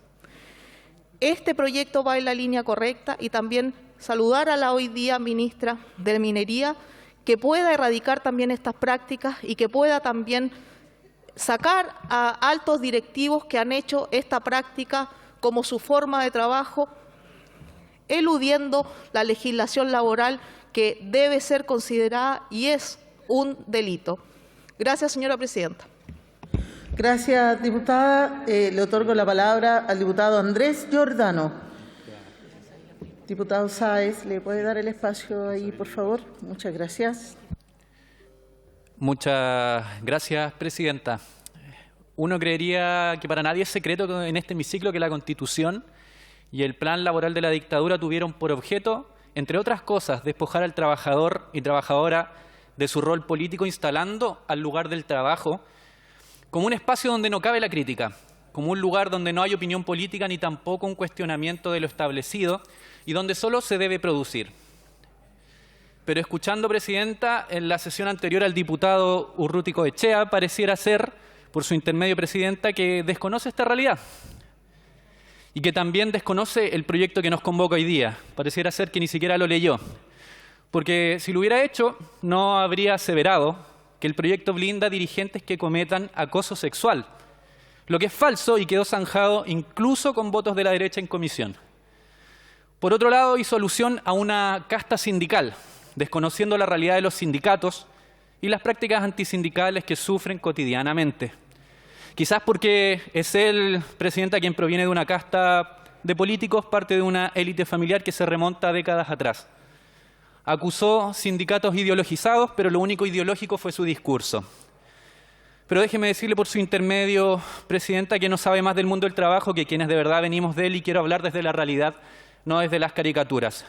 Este proyecto va en la línea correcta y también saludar a la hoy día ministra de Minería, que pueda erradicar también estas prácticas y que pueda también sacar a altos directivos que han hecho esta práctica como su forma de trabajo, eludiendo la legislación laboral que debe ser considerada y es un delito. Gracias, señora presidenta. Gracias, diputada. Le otorgo la palabra al diputado Andrés Giordano. Diputado Sáez, ¿le puede dar el espacio ahí, por favor? Muchas gracias. Muchas gracias, presidenta. Uno creería que para nadie es secreto en este hemiciclo que la Constitución y el plan laboral de la dictadura tuvieron por objeto, entre otras cosas, despojar al trabajador y trabajadora de su rol político, instalando al lugar del trabajo como un espacio donde no cabe la crítica, como un lugar donde no hay opinión política ni tampoco un cuestionamiento de lo establecido y donde solo se debe producir. Pero escuchando, presidenta, en la sesión anterior al diputado Urruti Coechea, pareciera ser, por su intermedio, presidenta, que desconoce esta realidad y que también desconoce el proyecto que nos convoca hoy día. Pareciera ser que ni siquiera lo leyó, porque si lo hubiera hecho, no habría aseverado que el proyecto blinda a dirigentes que cometan acoso sexual, lo que es falso y quedó zanjado incluso con votos de la derecha en comisión. Por otro lado, hizo alusión a una casta sindical, desconociendo la realidad de los sindicatos y las prácticas antisindicales que sufren cotidianamente. Quizás porque es él, presidenta, quien proviene de una casta de políticos, parte de una élite familiar que se remonta a décadas atrás. Acusó sindicatos ideologizados, pero lo único ideológico fue su discurso. Pero déjeme decirle por su intermedio, presidenta, que no sabe más del mundo del trabajo que quienes de verdad venimos de él, y quiero hablar desde la realidad, no desde las caricaturas.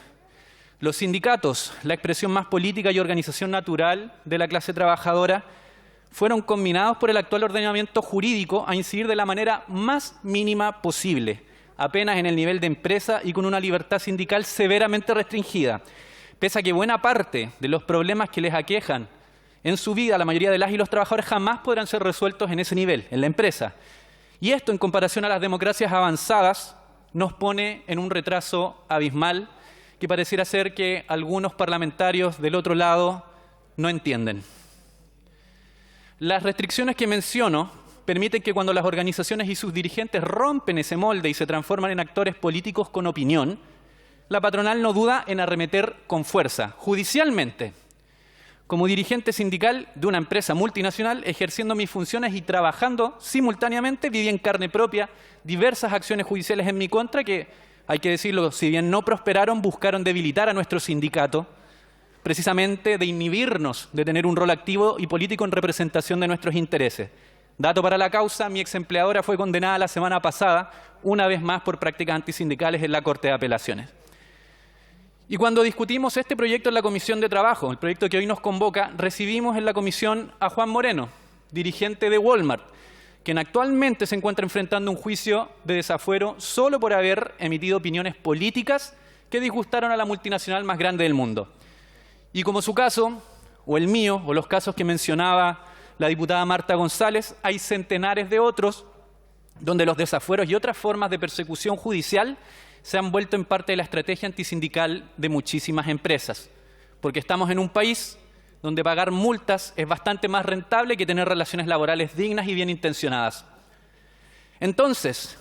Los sindicatos, la expresión más política y organización natural de la clase trabajadora, fueron combinados por el actual ordenamiento jurídico a incidir de la manera más mínima posible, apenas en el nivel de empresa y con una libertad sindical severamente restringida, pese a que buena parte de los problemas que les aquejan en su vida, la mayoría de las y los trabajadores jamás podrán ser resueltos en ese nivel, en la empresa. Y esto, en comparación a las democracias avanzadas, nos pone en un retraso abismal que pareciera ser que algunos parlamentarios del otro lado no entienden. Las restricciones que menciono permiten que cuando las organizaciones y sus dirigentes rompen ese molde y se transforman en actores políticos con opinión, la patronal no duda en arremeter con fuerza, judicialmente. Como dirigente sindical de una empresa multinacional, ejerciendo mis funciones y trabajando simultáneamente, viví en carne propia diversas acciones judiciales en mi contra que, hay que decirlo, si bien no prosperaron, buscaron debilitar a nuestro sindicato, precisamente de inhibirnos de tener un rol activo y político en representación de nuestros intereses. Dato para la causa, mi exempleadora fue condenada la semana pasada, una vez más por prácticas antisindicales en la Corte de Apelaciones. Y cuando discutimos este proyecto en la Comisión de Trabajo, el proyecto que hoy nos convoca, recibimos en la comisión a Juan Moreno, dirigente de Walmart, quien actualmente se encuentra enfrentando un juicio de desafuero solo por haber emitido opiniones políticas que disgustaron a la multinacional más grande del mundo. Y como su caso, o el mío, o los casos que mencionaba la diputada Marta González, hay centenares de otros donde los desafueros y otras formas de persecución judicial se han vuelto en parte de la estrategia antisindical de muchísimas empresas, porque estamos en un país donde pagar multas es bastante más rentable que tener relaciones laborales dignas y bien intencionadas. Entonces,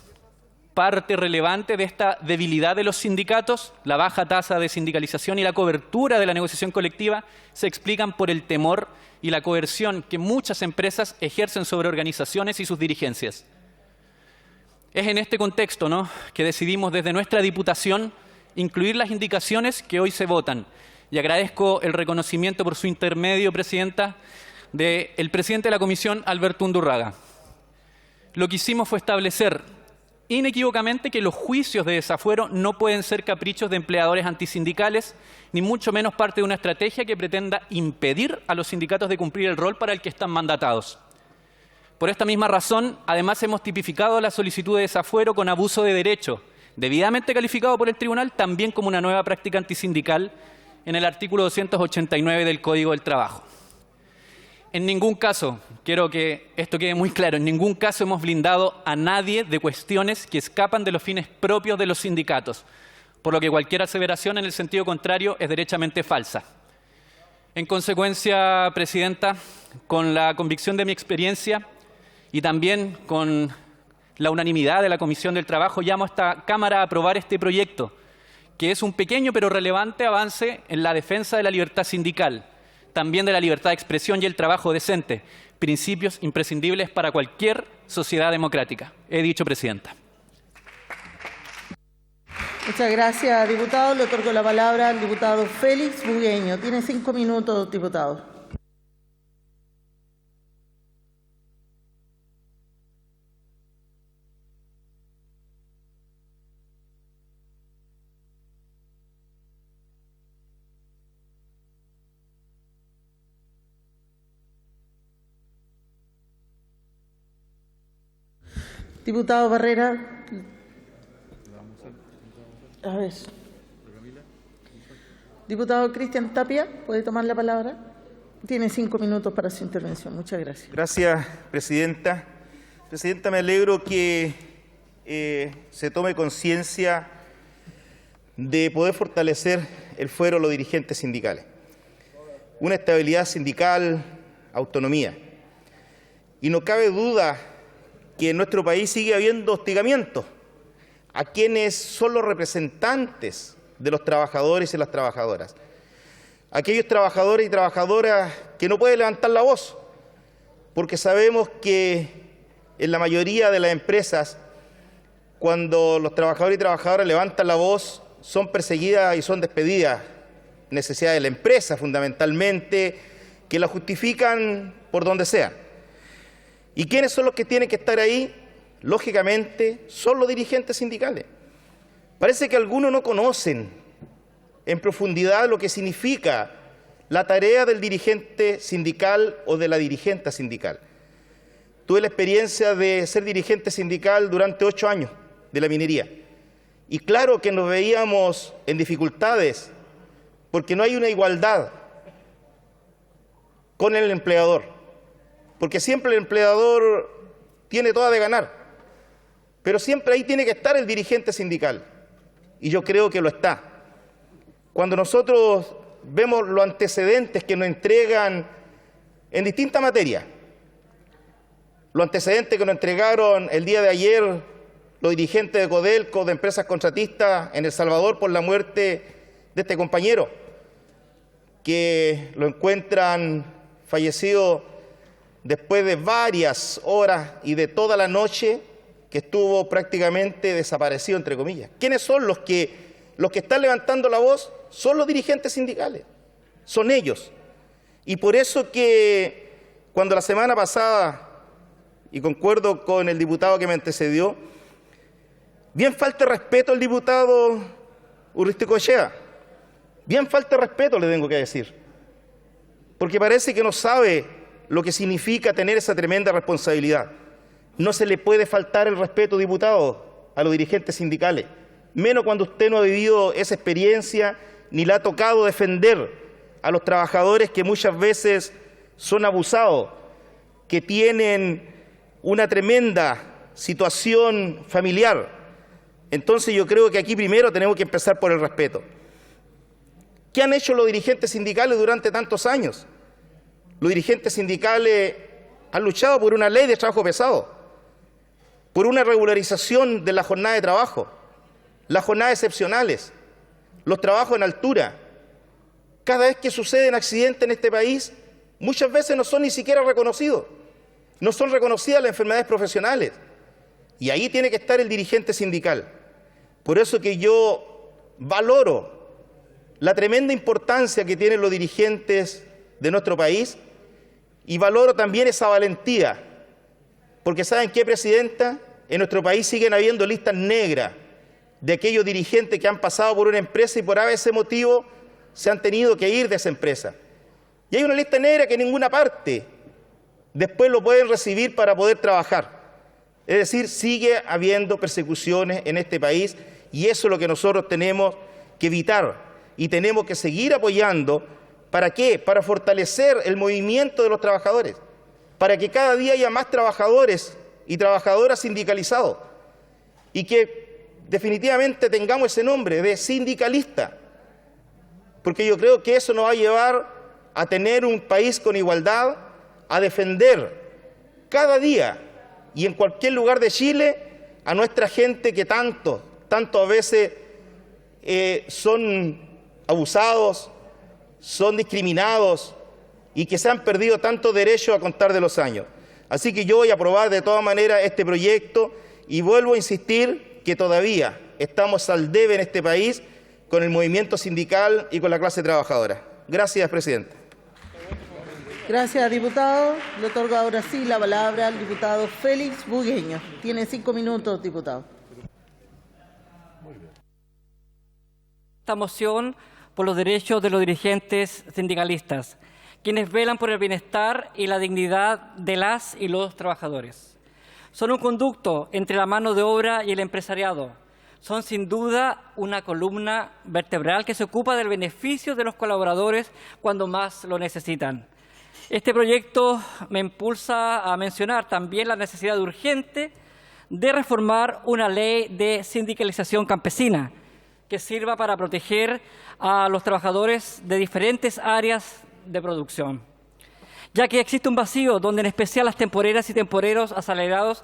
parte relevante de esta debilidad de los sindicatos, la baja tasa de sindicalización y la cobertura de la negociación colectiva, se explican por el temor y la coerción que muchas empresas ejercen sobre organizaciones y sus dirigencias. Es en este contexto, ¿no?, que decidimos desde nuestra Diputación incluir las indicaciones que hoy se votan. Y agradezco el reconocimiento por su intermedio, presidenta, del presidente de la Comisión, Alberto Undurraga. Lo que hicimos fue establecer inequívocamente que los juicios de desafuero no pueden ser caprichos de empleadores antisindicales, ni mucho menos parte de una estrategia que pretenda impedir a los sindicatos de cumplir el rol para el que están mandatados. Por esta misma razón, además hemos tipificado la solicitud de desafuero con abuso de derecho, debidamente calificado por el tribunal también como una nueva práctica antisindical en el artículo 289 del Código del Trabajo. En ningún caso, quiero que esto quede muy claro, en ningún caso hemos blindado a nadie de cuestiones que escapan de los fines propios de los sindicatos, por lo que cualquier aseveración en el sentido contrario es derechamente falsa. En consecuencia, Presidenta, con la convicción de mi experiencia y también con la unanimidad de la Comisión del Trabajo, llamo a esta Cámara a aprobar este proyecto, que es un pequeño pero relevante avance en la defensa de la libertad sindical, también de la libertad de expresión y el trabajo decente, principios imprescindibles para cualquier sociedad democrática. He dicho, Presidenta. Muchas gracias, diputado. Le otorgo la palabra al diputado Félix Bugueño. Tiene 5 minutos, diputado. Diputado Barrera. A ver. Diputado Cristian Tapia, ¿puede tomar la palabra? Tiene 5 minutos para su intervención. Muchas gracias. Gracias, Presidenta. Presidenta, me alegro que se tome conciencia de poder fortalecer el fuero de los dirigentes sindicales. Una estabilidad sindical, autonomía. Y no cabe duda que en nuestro país sigue habiendo hostigamientos a quienes son los representantes de los trabajadores y las trabajadoras. Aquellos trabajadores y trabajadoras que no pueden levantar la voz, porque sabemos que en la mayoría de las empresas, cuando los trabajadores y trabajadoras levantan la voz, son perseguidas y son despedidas. Necesidad de la empresa, fundamentalmente, que la justifican por donde sea. ¿Y quiénes son los que tienen que estar ahí? Lógicamente, son los dirigentes sindicales. Parece que algunos no conocen en profundidad lo que significa la tarea del dirigente sindical o de la dirigente sindical. Tuve la experiencia de ser dirigente sindical durante 8 años de la minería. Y claro que nos veíamos en dificultades porque no hay una igualdad con el empleador. Porque siempre el empleador tiene toda de ganar, pero siempre ahí tiene que estar el dirigente sindical, y yo creo que lo está. Cuando nosotros vemos los antecedentes que nos entregan en distintas materias, los antecedentes que nos entregaron el día de ayer los dirigentes de Codelco, de empresas contratistas en El Salvador por la muerte de este compañero, que lo encuentran fallecido después de varias horas y de toda la noche que estuvo prácticamente desaparecido, entre comillas. ¿Quiénes son los que están levantando la voz? Son los dirigentes sindicales, son ellos. Y por eso que cuando la semana pasada, y concuerdo con el diputado que me antecedió, bien falta de respeto al diputado Urristicoechea, bien falta de respeto le tengo que decir, porque parece que no sabe lo que significa tener esa tremenda responsabilidad. No se le puede faltar el respeto, diputado, a los dirigentes sindicales, menos cuando usted no ha vivido esa experiencia ni le ha tocado defender a los trabajadores que muchas veces son abusados, que tienen una tremenda situación familiar. Entonces yo creo que aquí primero tenemos que empezar por el respeto. ¿Qué han hecho los dirigentes sindicales durante tantos años? Los dirigentes sindicales han luchado por una ley de trabajo pesado, por una regularización de la jornada de trabajo, las jornadas excepcionales, los trabajos en altura. Cada vez que suceden accidentes en este país, muchas veces no son ni siquiera reconocidos, no son reconocidas las enfermedades profesionales. Y ahí tiene que estar el dirigente sindical. Por eso que yo valoro la tremenda importancia que tienen los dirigentes de nuestro país. Y valoro también esa valentía, porque ¿saben qué, Presidenta? En nuestro país siguen habiendo listas negras de aquellos dirigentes que han pasado por una empresa y por ese motivo se han tenido que ir de esa empresa. Y hay una lista negra que en ninguna parte después lo pueden recibir para poder trabajar. Es decir, sigue habiendo persecuciones en este país y eso es lo que nosotros tenemos que evitar y tenemos que seguir apoyando. ¿Para qué? Para fortalecer el movimiento de los trabajadores, para que cada día haya más trabajadores y trabajadoras sindicalizados y que definitivamente tengamos ese nombre de sindicalista, porque yo creo que eso nos va a llevar a tener un país con igualdad, a defender cada día y en cualquier lugar de Chile a nuestra gente que tanto a veces son abusados, son discriminados y que se han perdido tantos derechos a contar de los años. Así que yo voy a aprobar de todas maneras este proyecto y vuelvo a insistir que todavía estamos al debe en este país con el movimiento sindical y con la clase trabajadora. Gracias, presidente. Gracias, diputado. Le otorgo ahora sí la palabra al diputado Félix Bugueño. Tiene 5 minutos, diputado. Esta moción por los derechos de los dirigentes sindicalistas, quienes velan por el bienestar y la dignidad de las y los trabajadores. Son un conducto entre la mano de obra y el empresariado. Son sin duda una columna vertebral que se ocupa del beneficio de los colaboradores cuando más lo necesitan. Este proyecto me impulsa a mencionar también la necesidad urgente de reformar una ley de sindicalización campesina que sirva para proteger a los trabajadores de diferentes áreas de producción, ya que existe un vacío donde en especial las temporeras y temporeros asalariados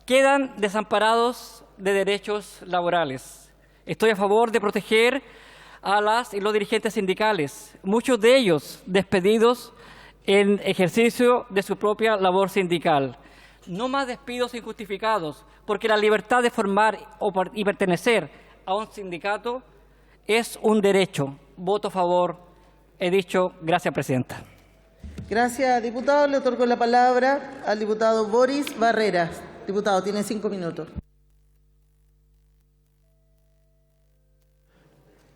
quedan desamparados de derechos laborales. Estoy a favor de proteger a las y los dirigentes sindicales, muchos de ellos despedidos en ejercicio de su propia labor sindical. No más despidos injustificados, porque la libertad de formar y pertenecer a un sindicato es un derecho. Voto a favor. He dicho. Gracias, presidenta. Gracias, diputado. Le otorgo la palabra al diputado Boris Barreras. Diputado, tiene 5 minutos.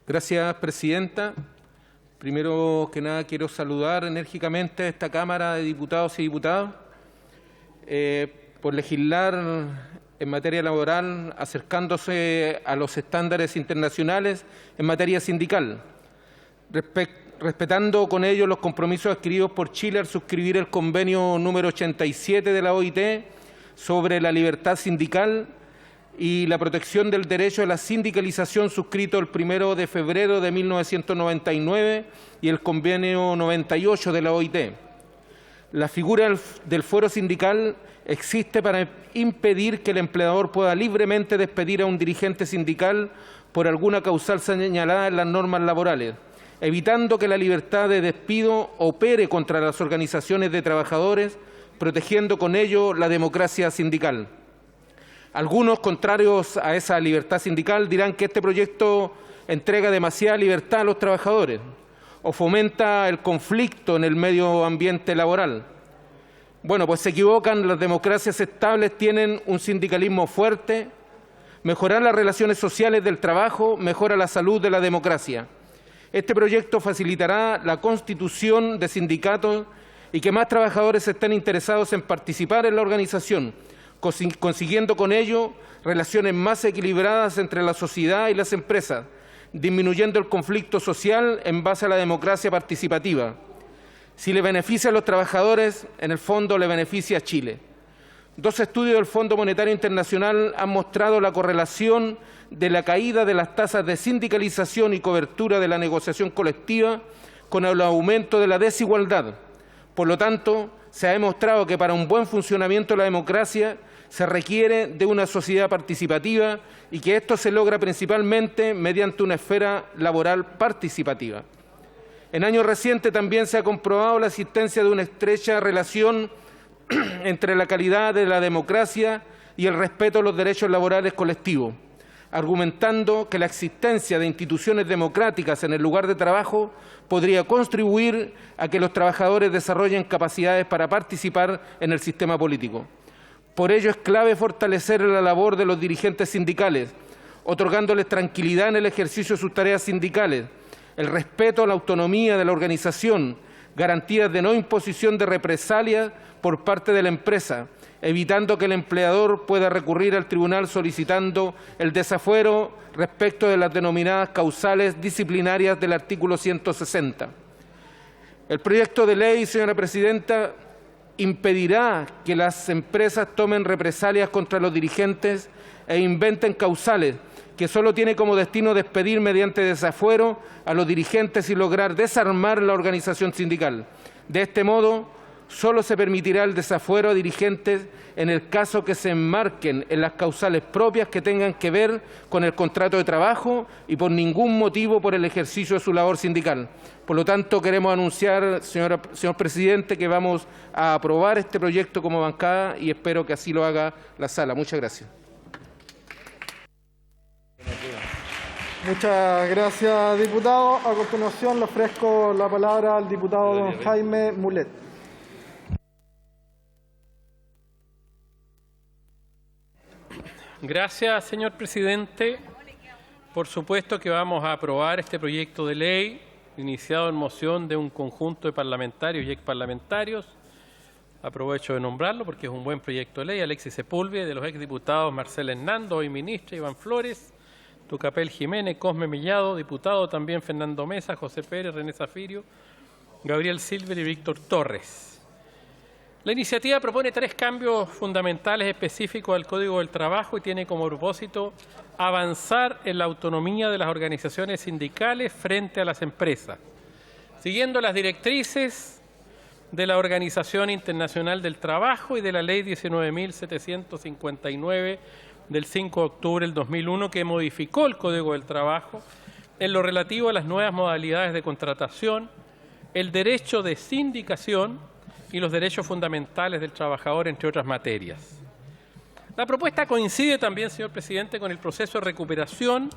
Gracias, presidenta. Primero que nada quiero saludar enérgicamente a esta Cámara de Diputados y Diputadas por legislar en materia laboral acercándose a los estándares internacionales en materia sindical, respetando con ello los compromisos adquiridos por Chile al suscribir el convenio número 87 de la OIT sobre la libertad sindical y la protección del derecho a la sindicalización suscrito el 1 de febrero de 1999 y el convenio 98 de la OIT. La figura del fuero sindical existe para impedir que el empleador pueda libremente despedir a un dirigente sindical por alguna causal señalada en las normas laborales, evitando que la libertad de despido opere contra las organizaciones de trabajadores, protegiendo con ello la democracia sindical. Algunos, contrarios a esa libertad sindical, dirán que este proyecto entrega demasiada libertad a los trabajadores o fomenta el conflicto en el medio ambiente laboral. Bueno, pues se equivocan. Las democracias estables tienen un sindicalismo fuerte. Mejorar las relaciones sociales del trabajo mejora la salud de la democracia. Este proyecto facilitará la constitución de sindicatos y que más trabajadores estén interesados en participar en la organización, consiguiendo con ello relaciones más equilibradas entre la sociedad y las empresas, disminuyendo el conflicto social en base a la democracia participativa. Si le beneficia a los trabajadores, en el fondo le beneficia a Chile. 2 estudios del Fondo Monetario Internacional han mostrado la correlación de la caída de las tasas de sindicalización y cobertura de la negociación colectiva con el aumento de la desigualdad. Por lo tanto, se ha demostrado que para un buen funcionamiento de la democracia se requiere de una sociedad participativa y que esto se logra principalmente mediante una esfera laboral participativa. En años recientes también se ha comprobado la existencia de una estrecha relación entre la calidad de la democracia y el respeto a los derechos laborales colectivos, argumentando que la existencia de instituciones democráticas en el lugar de trabajo podría contribuir a que los trabajadores desarrollen capacidades para participar en el sistema político. Por ello es clave fortalecer la labor de los dirigentes sindicales, otorgándoles tranquilidad en el ejercicio de sus tareas sindicales, el respeto a la autonomía de la organización, garantías de no imposición de represalias por parte de la empresa, evitando que el empleador pueda recurrir al tribunal solicitando el desafuero respecto de las denominadas causales disciplinarias del artículo 160. El proyecto de ley, señora presidenta, impedirá que las empresas tomen represalias contra los dirigentes e inventen causales, que solo tiene como destino despedir mediante desafuero a los dirigentes y lograr desarmar la organización sindical. De este modo, solo se permitirá el desafuero a dirigentes en el caso que se enmarquen en las causales propias que tengan que ver con el contrato de trabajo y por ningún motivo por el ejercicio de su labor sindical. Por lo tanto, queremos anunciar, señor presidente, que vamos a aprobar este proyecto como bancada y espero que así lo haga la sala. Muchas gracias. Muchas gracias, diputado. A continuación, le ofrezco la palabra al diputado don Jaime Mulet. Gracias, señor presidente. Por supuesto que vamos a aprobar este proyecto de ley iniciado en moción de un conjunto de parlamentarios y exparlamentarios. Aprovecho de nombrarlo porque es un buen proyecto de ley. Alexis Sepúlveda, de los exdiputados Marcela Hernando, hoy ministra, Iván Flores, Tucapel Jiménez, Cosme Mellado, diputado también Fernando Mesa, José Pérez, René Zafirio, Gabriel Silver y Víctor Torres. La iniciativa propone 3 cambios fundamentales específicos al Código del Trabajo y tiene como propósito avanzar en la autonomía de las organizaciones sindicales frente a las empresas, siguiendo las directrices de la Organización Internacional del Trabajo y de la Ley 19.759 del 5 de octubre del 2001, que modificó el Código del Trabajo en lo relativo a las nuevas modalidades de contratación, el derecho de sindicación y los derechos fundamentales del trabajador, entre otras materias. La propuesta coincide también, señor presidente, con el proceso de recuperación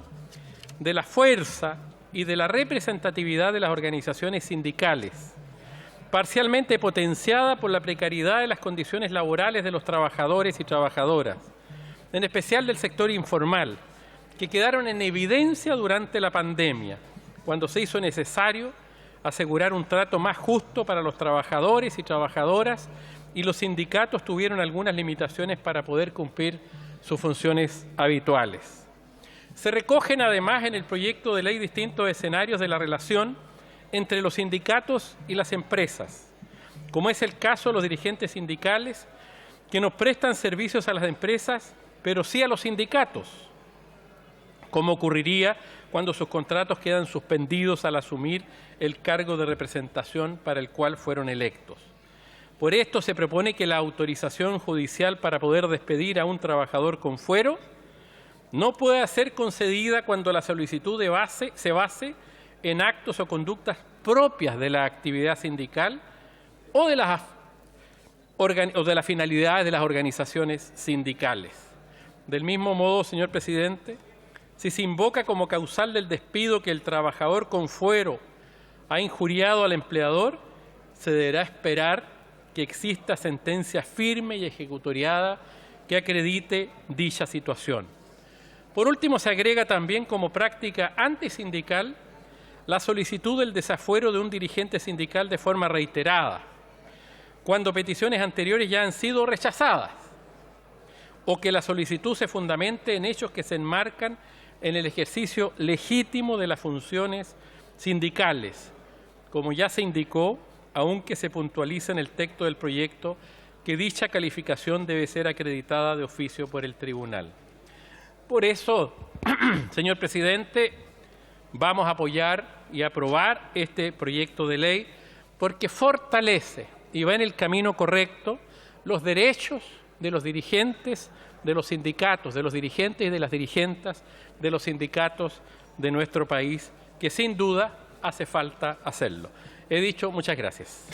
de la fuerza y de la representatividad de las organizaciones sindicales, parcialmente potenciada por la precariedad de las condiciones laborales de los trabajadores y trabajadoras, en especial del sector informal, que quedaron en evidencia durante la pandemia, cuando se hizo necesario asegurar un trato más justo para los trabajadores y trabajadoras y los sindicatos tuvieron algunas limitaciones para poder cumplir sus funciones habituales. Se recogen además en el proyecto de ley distintos escenarios de la relación entre los sindicatos y las empresas, como es el caso de los dirigentes sindicales que no prestan servicios a las empresas, pero sí a los sindicatos, como ocurriría cuando sus contratos quedan suspendidos al asumir el cargo de representación para el cual fueron electos. Por esto se propone que la autorización judicial para poder despedir a un trabajador con fuero no pueda ser concedida cuando la solicitud se base en actos o conductas propias de la actividad sindical o de las finalidades de las organizaciones sindicales. Del mismo modo, señor presidente, si se invoca como causal del despido que el trabajador con fuero ha injuriado al empleador, se deberá esperar que exista sentencia firme y ejecutoriada que acredite dicha situación. Por último, se agrega también como práctica antisindical la solicitud del desafuero de un dirigente sindical de forma reiterada, cuando peticiones anteriores ya han sido rechazadas, o que la solicitud se fundamente en hechos que se enmarcan en el ejercicio legítimo de las funciones sindicales, como ya se indicó, aunque se puntualiza en el texto del proyecto que dicha calificación debe ser acreditada de oficio por el tribunal. Por eso, señor presidente, vamos a apoyar y aprobar este proyecto de ley porque fortalece y va en el camino correcto los derechos de los dirigentes de los sindicatos, de los dirigentes y de las dirigentas de los sindicatos de nuestro país, que sin duda hace falta hacerlo. He dicho, muchas gracias.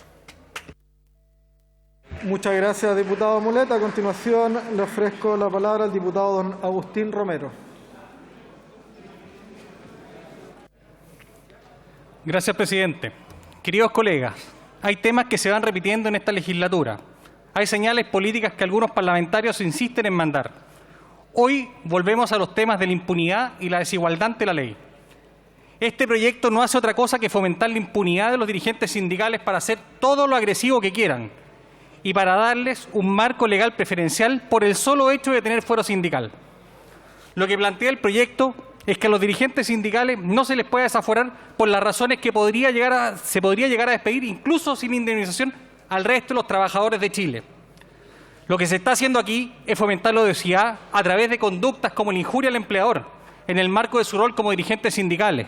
Muchas gracias, diputado Mulet. A continuación, le ofrezco la palabra al diputado don Agustín Romero. Gracias, presidente. Queridos colegas, hay temas que se van repitiendo en esta legislatura. Hay señales políticas que algunos parlamentarios insisten en mandar. Hoy volvemos a los temas de la impunidad y la desigualdad ante la ley. Este proyecto no hace otra cosa que fomentar la impunidad de los dirigentes sindicales para hacer todo lo agresivo que quieran y para darles un marco legal preferencial por el solo hecho de tener fuero sindical. Lo que plantea el proyecto es que a los dirigentes sindicales no se les pueda desaforar por las razones que se podría llegar a despedir, incluso sin indemnización, al resto de los trabajadores de Chile. Lo que se está haciendo aquí es fomentar la odiosidad a través de conductas como la injuria al empleador, en el marco de su rol como dirigentes sindicales.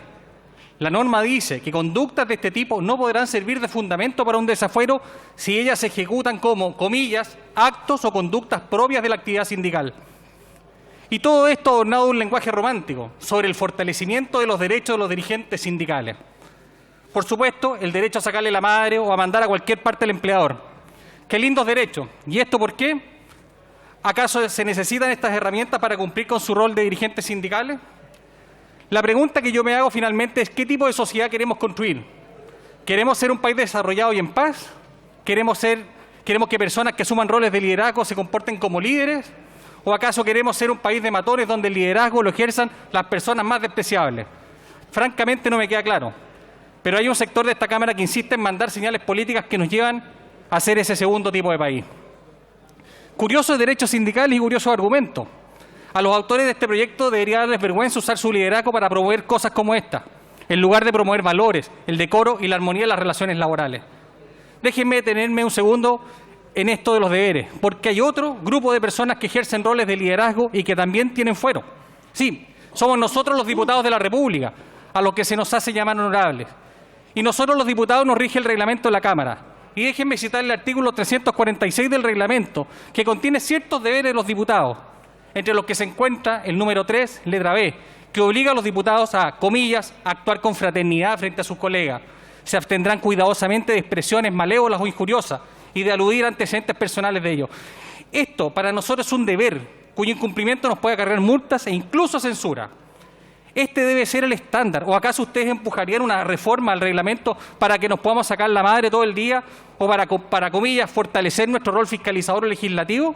La norma dice que conductas de este tipo no podrán servir de fundamento para un desafuero si ellas se ejecutan como, comillas, actos o conductas propias de la actividad sindical. Y todo esto adornado de un lenguaje romántico sobre el fortalecimiento de los derechos de los dirigentes sindicales. Por supuesto, el derecho a sacarle la madre o a mandar a cualquier parte al empleador. ¡Qué lindos derechos! ¿Y esto por qué? ¿Acaso se necesitan estas herramientas para cumplir con su rol de dirigentes sindicales? La pregunta que yo me hago finalmente es ¿qué tipo de sociedad queremos construir? ¿Queremos ser un país desarrollado y en paz? ¿Queremos que personas que asuman roles de liderazgo se comporten como líderes? ¿O acaso queremos ser un país de matones donde el liderazgo lo ejerzan las personas más despreciables? Francamente no me queda claro. Pero hay un sector de esta Cámara que insiste en mandar señales políticas que nos llevan a ser ese segundo tipo de país. Curiosos derechos sindicales y curiosos argumentos. A los autores de este proyecto debería darles vergüenza usar su liderazgo para promover cosas como esta, en lugar de promover valores, el decoro y la armonía de las relaciones laborales. Déjenme detenerme un segundo en esto de los deberes, porque hay otro grupo de personas que ejercen roles de liderazgo y que también tienen fuero. Sí, somos nosotros los diputados de la República, a los que se nos hace llamar honorables. Y nosotros los diputados nos rige el reglamento de la Cámara. Y déjenme citar el artículo 346 del reglamento, que contiene ciertos deberes de los diputados, entre los que se encuentra el número 3, letra B, que obliga a los diputados a, comillas, actuar con fraternidad frente a sus colegas. Se abstendrán cuidadosamente de expresiones malévolas o injuriosas y de aludir a antecedentes personales de ellos. Esto para nosotros es un deber, cuyo incumplimiento nos puede acarrear multas e incluso censura. Este debe ser el estándar. ¿O acaso ustedes empujarían una reforma al reglamento para que nos podamos sacar la madre todo el día o para comillas, fortalecer nuestro rol fiscalizador o legislativo?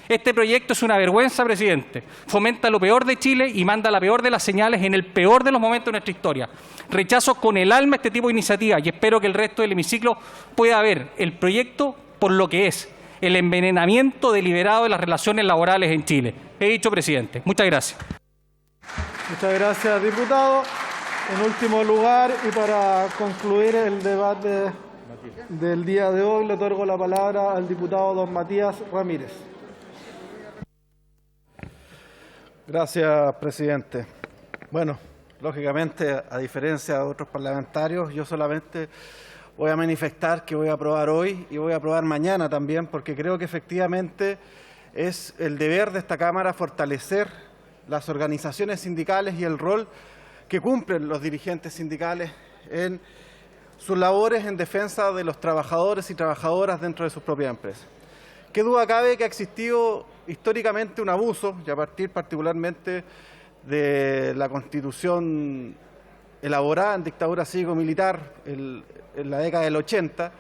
Este proyecto es una vergüenza, presidente. Fomenta lo peor de Chile y manda la peor de las señales en el peor de los momentos de nuestra historia. Rechazo con el alma este tipo de iniciativa y espero que el resto del hemiciclo pueda ver el proyecto por lo que es, el envenenamiento deliberado de las relaciones laborales en Chile. He dicho, presidente. Muchas gracias. Muchas gracias, diputado. En último lugar, y para concluir el debate del día de hoy, le otorgo la palabra al diputado don Matías Ramírez. Gracias, presidente. Bueno, lógicamente, a diferencia de otros parlamentarios, yo solamente voy a manifestar que voy a aprobar hoy y voy a aprobar mañana también, porque creo que efectivamente es el deber de esta Cámara fortalecer las organizaciones sindicales y el rol que cumplen los dirigentes sindicales en sus labores en defensa de los trabajadores y trabajadoras dentro de sus propias empresas. Qué duda cabe que ha existido históricamente un abuso, y a partir particularmente de la Constitución elaborada en dictadura cívico-militar en la década del 80,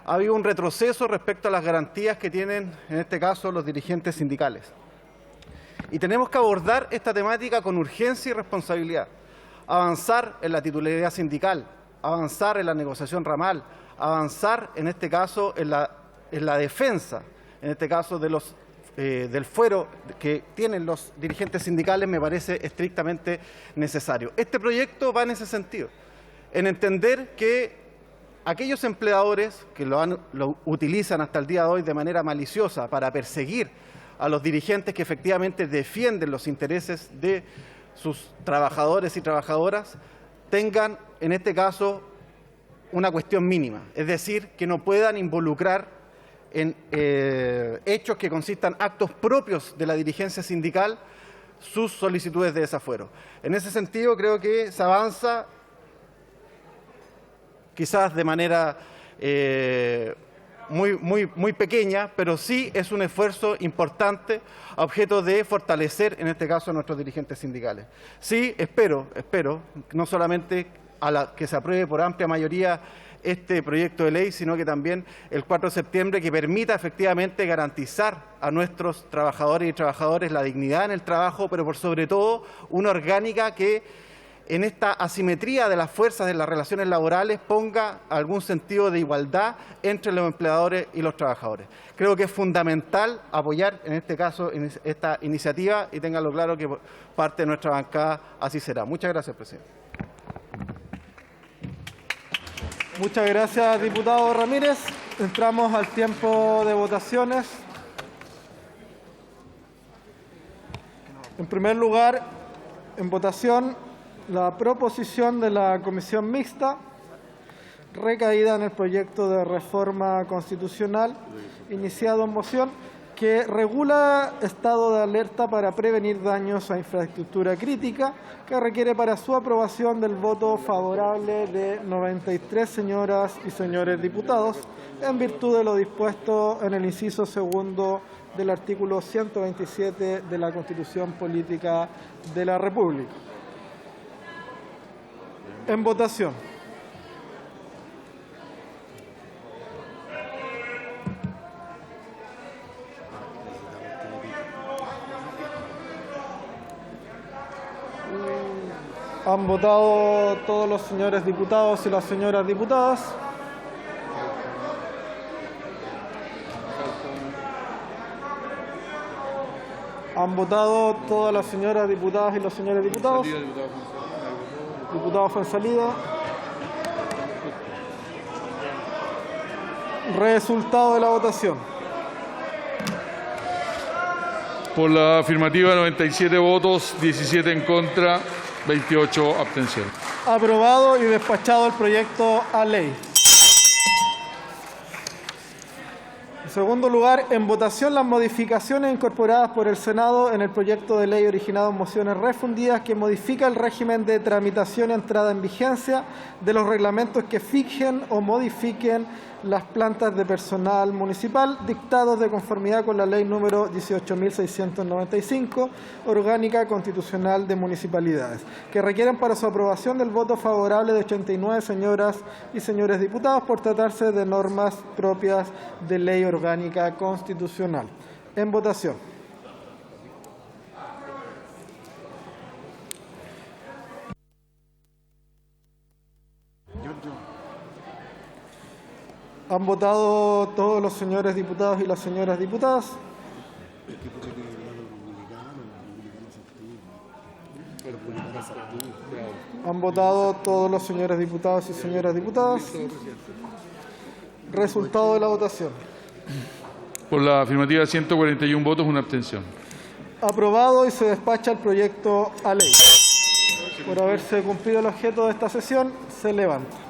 ha habido un retroceso respecto a las garantías que tienen, en este caso, los dirigentes sindicales. Y tenemos que abordar esta temática con urgencia y responsabilidad. Avanzar en la titularidad sindical, avanzar en la negociación ramal, avanzar, en este caso, en la defensa, en este caso, del fuero que tienen los dirigentes sindicales, me parece estrictamente necesario. Este proyecto va en ese sentido, en entender que aquellos empleadores que lo utilizan hasta el día de hoy de manera maliciosa para perseguir a los dirigentes que efectivamente defienden los intereses de sus trabajadores y trabajadoras, tengan, en este caso, una cuestión mínima, es decir, que no puedan involucrar en hechos que consistan actos propios de la dirigencia sindical sus solicitudes de desafuero. En ese sentido, creo que se avanza quizás de manera muy pequeña, pero sí es un esfuerzo importante a objeto de fortalecer, en este caso, a nuestros dirigentes sindicales. Sí, espero, no solamente que se apruebe por amplia mayoría este proyecto de ley, sino que también el 4 de septiembre, que permita efectivamente garantizar a nuestros trabajadores y trabajadoras la dignidad en el trabajo, pero por sobre todo una orgánica que en esta asimetría de las fuerzas de las relaciones laborales ponga algún sentido de igualdad entre los empleadores y los trabajadores. Creo que es fundamental apoyar en este caso esta iniciativa y ténganlo claro que por parte de nuestra bancada así será. Muchas gracias, presidente. Muchas gracias, diputado Ramírez. Entramos al tiempo de votaciones. En primer lugar, en votación, la proposición de la Comisión Mixta, recaída en el proyecto de reforma constitucional, iniciado en moción, que regula estado de alerta para prevenir daños a infraestructura crítica, que requiere para su aprobación del voto favorable de 93 señoras y señores diputados, en virtud de lo dispuesto en el inciso segundo del artículo 127 de la Constitución Política de la República. En votación. Han votado todos los señores diputados y las señoras diputadas. Han votado todas las señoras diputadas y los señores diputados. Diputado Fuenzalida. Resultado de la votación. Por la afirmativa, 97 votos, 17 en contra, 28 abstenciones. Aprobado y despachado el proyecto a ley. En segundo lugar, en votación las modificaciones incorporadas por el Senado en el proyecto de ley originado en mociones refundidas que modifica el régimen de tramitación y entrada en vigencia de los reglamentos que fijen o modifiquen las plantas de personal municipal dictados de conformidad con la ley número 18.695, orgánica constitucional de municipalidades, que requieren para su aprobación del voto favorable de 89 señoras y señores diputados por tratarse de normas propias de ley orgánica constitucional. En votación. Han votado todos los señores diputados y las señoras diputadas. Han votado todos los señores diputados y señoras diputadas. Resultado de la votación. Por la afirmativa, 141 votos, una abstención. Aprobado y se despacha el proyecto a ley. Por haberse cumplido el objeto de esta sesión, se levanta.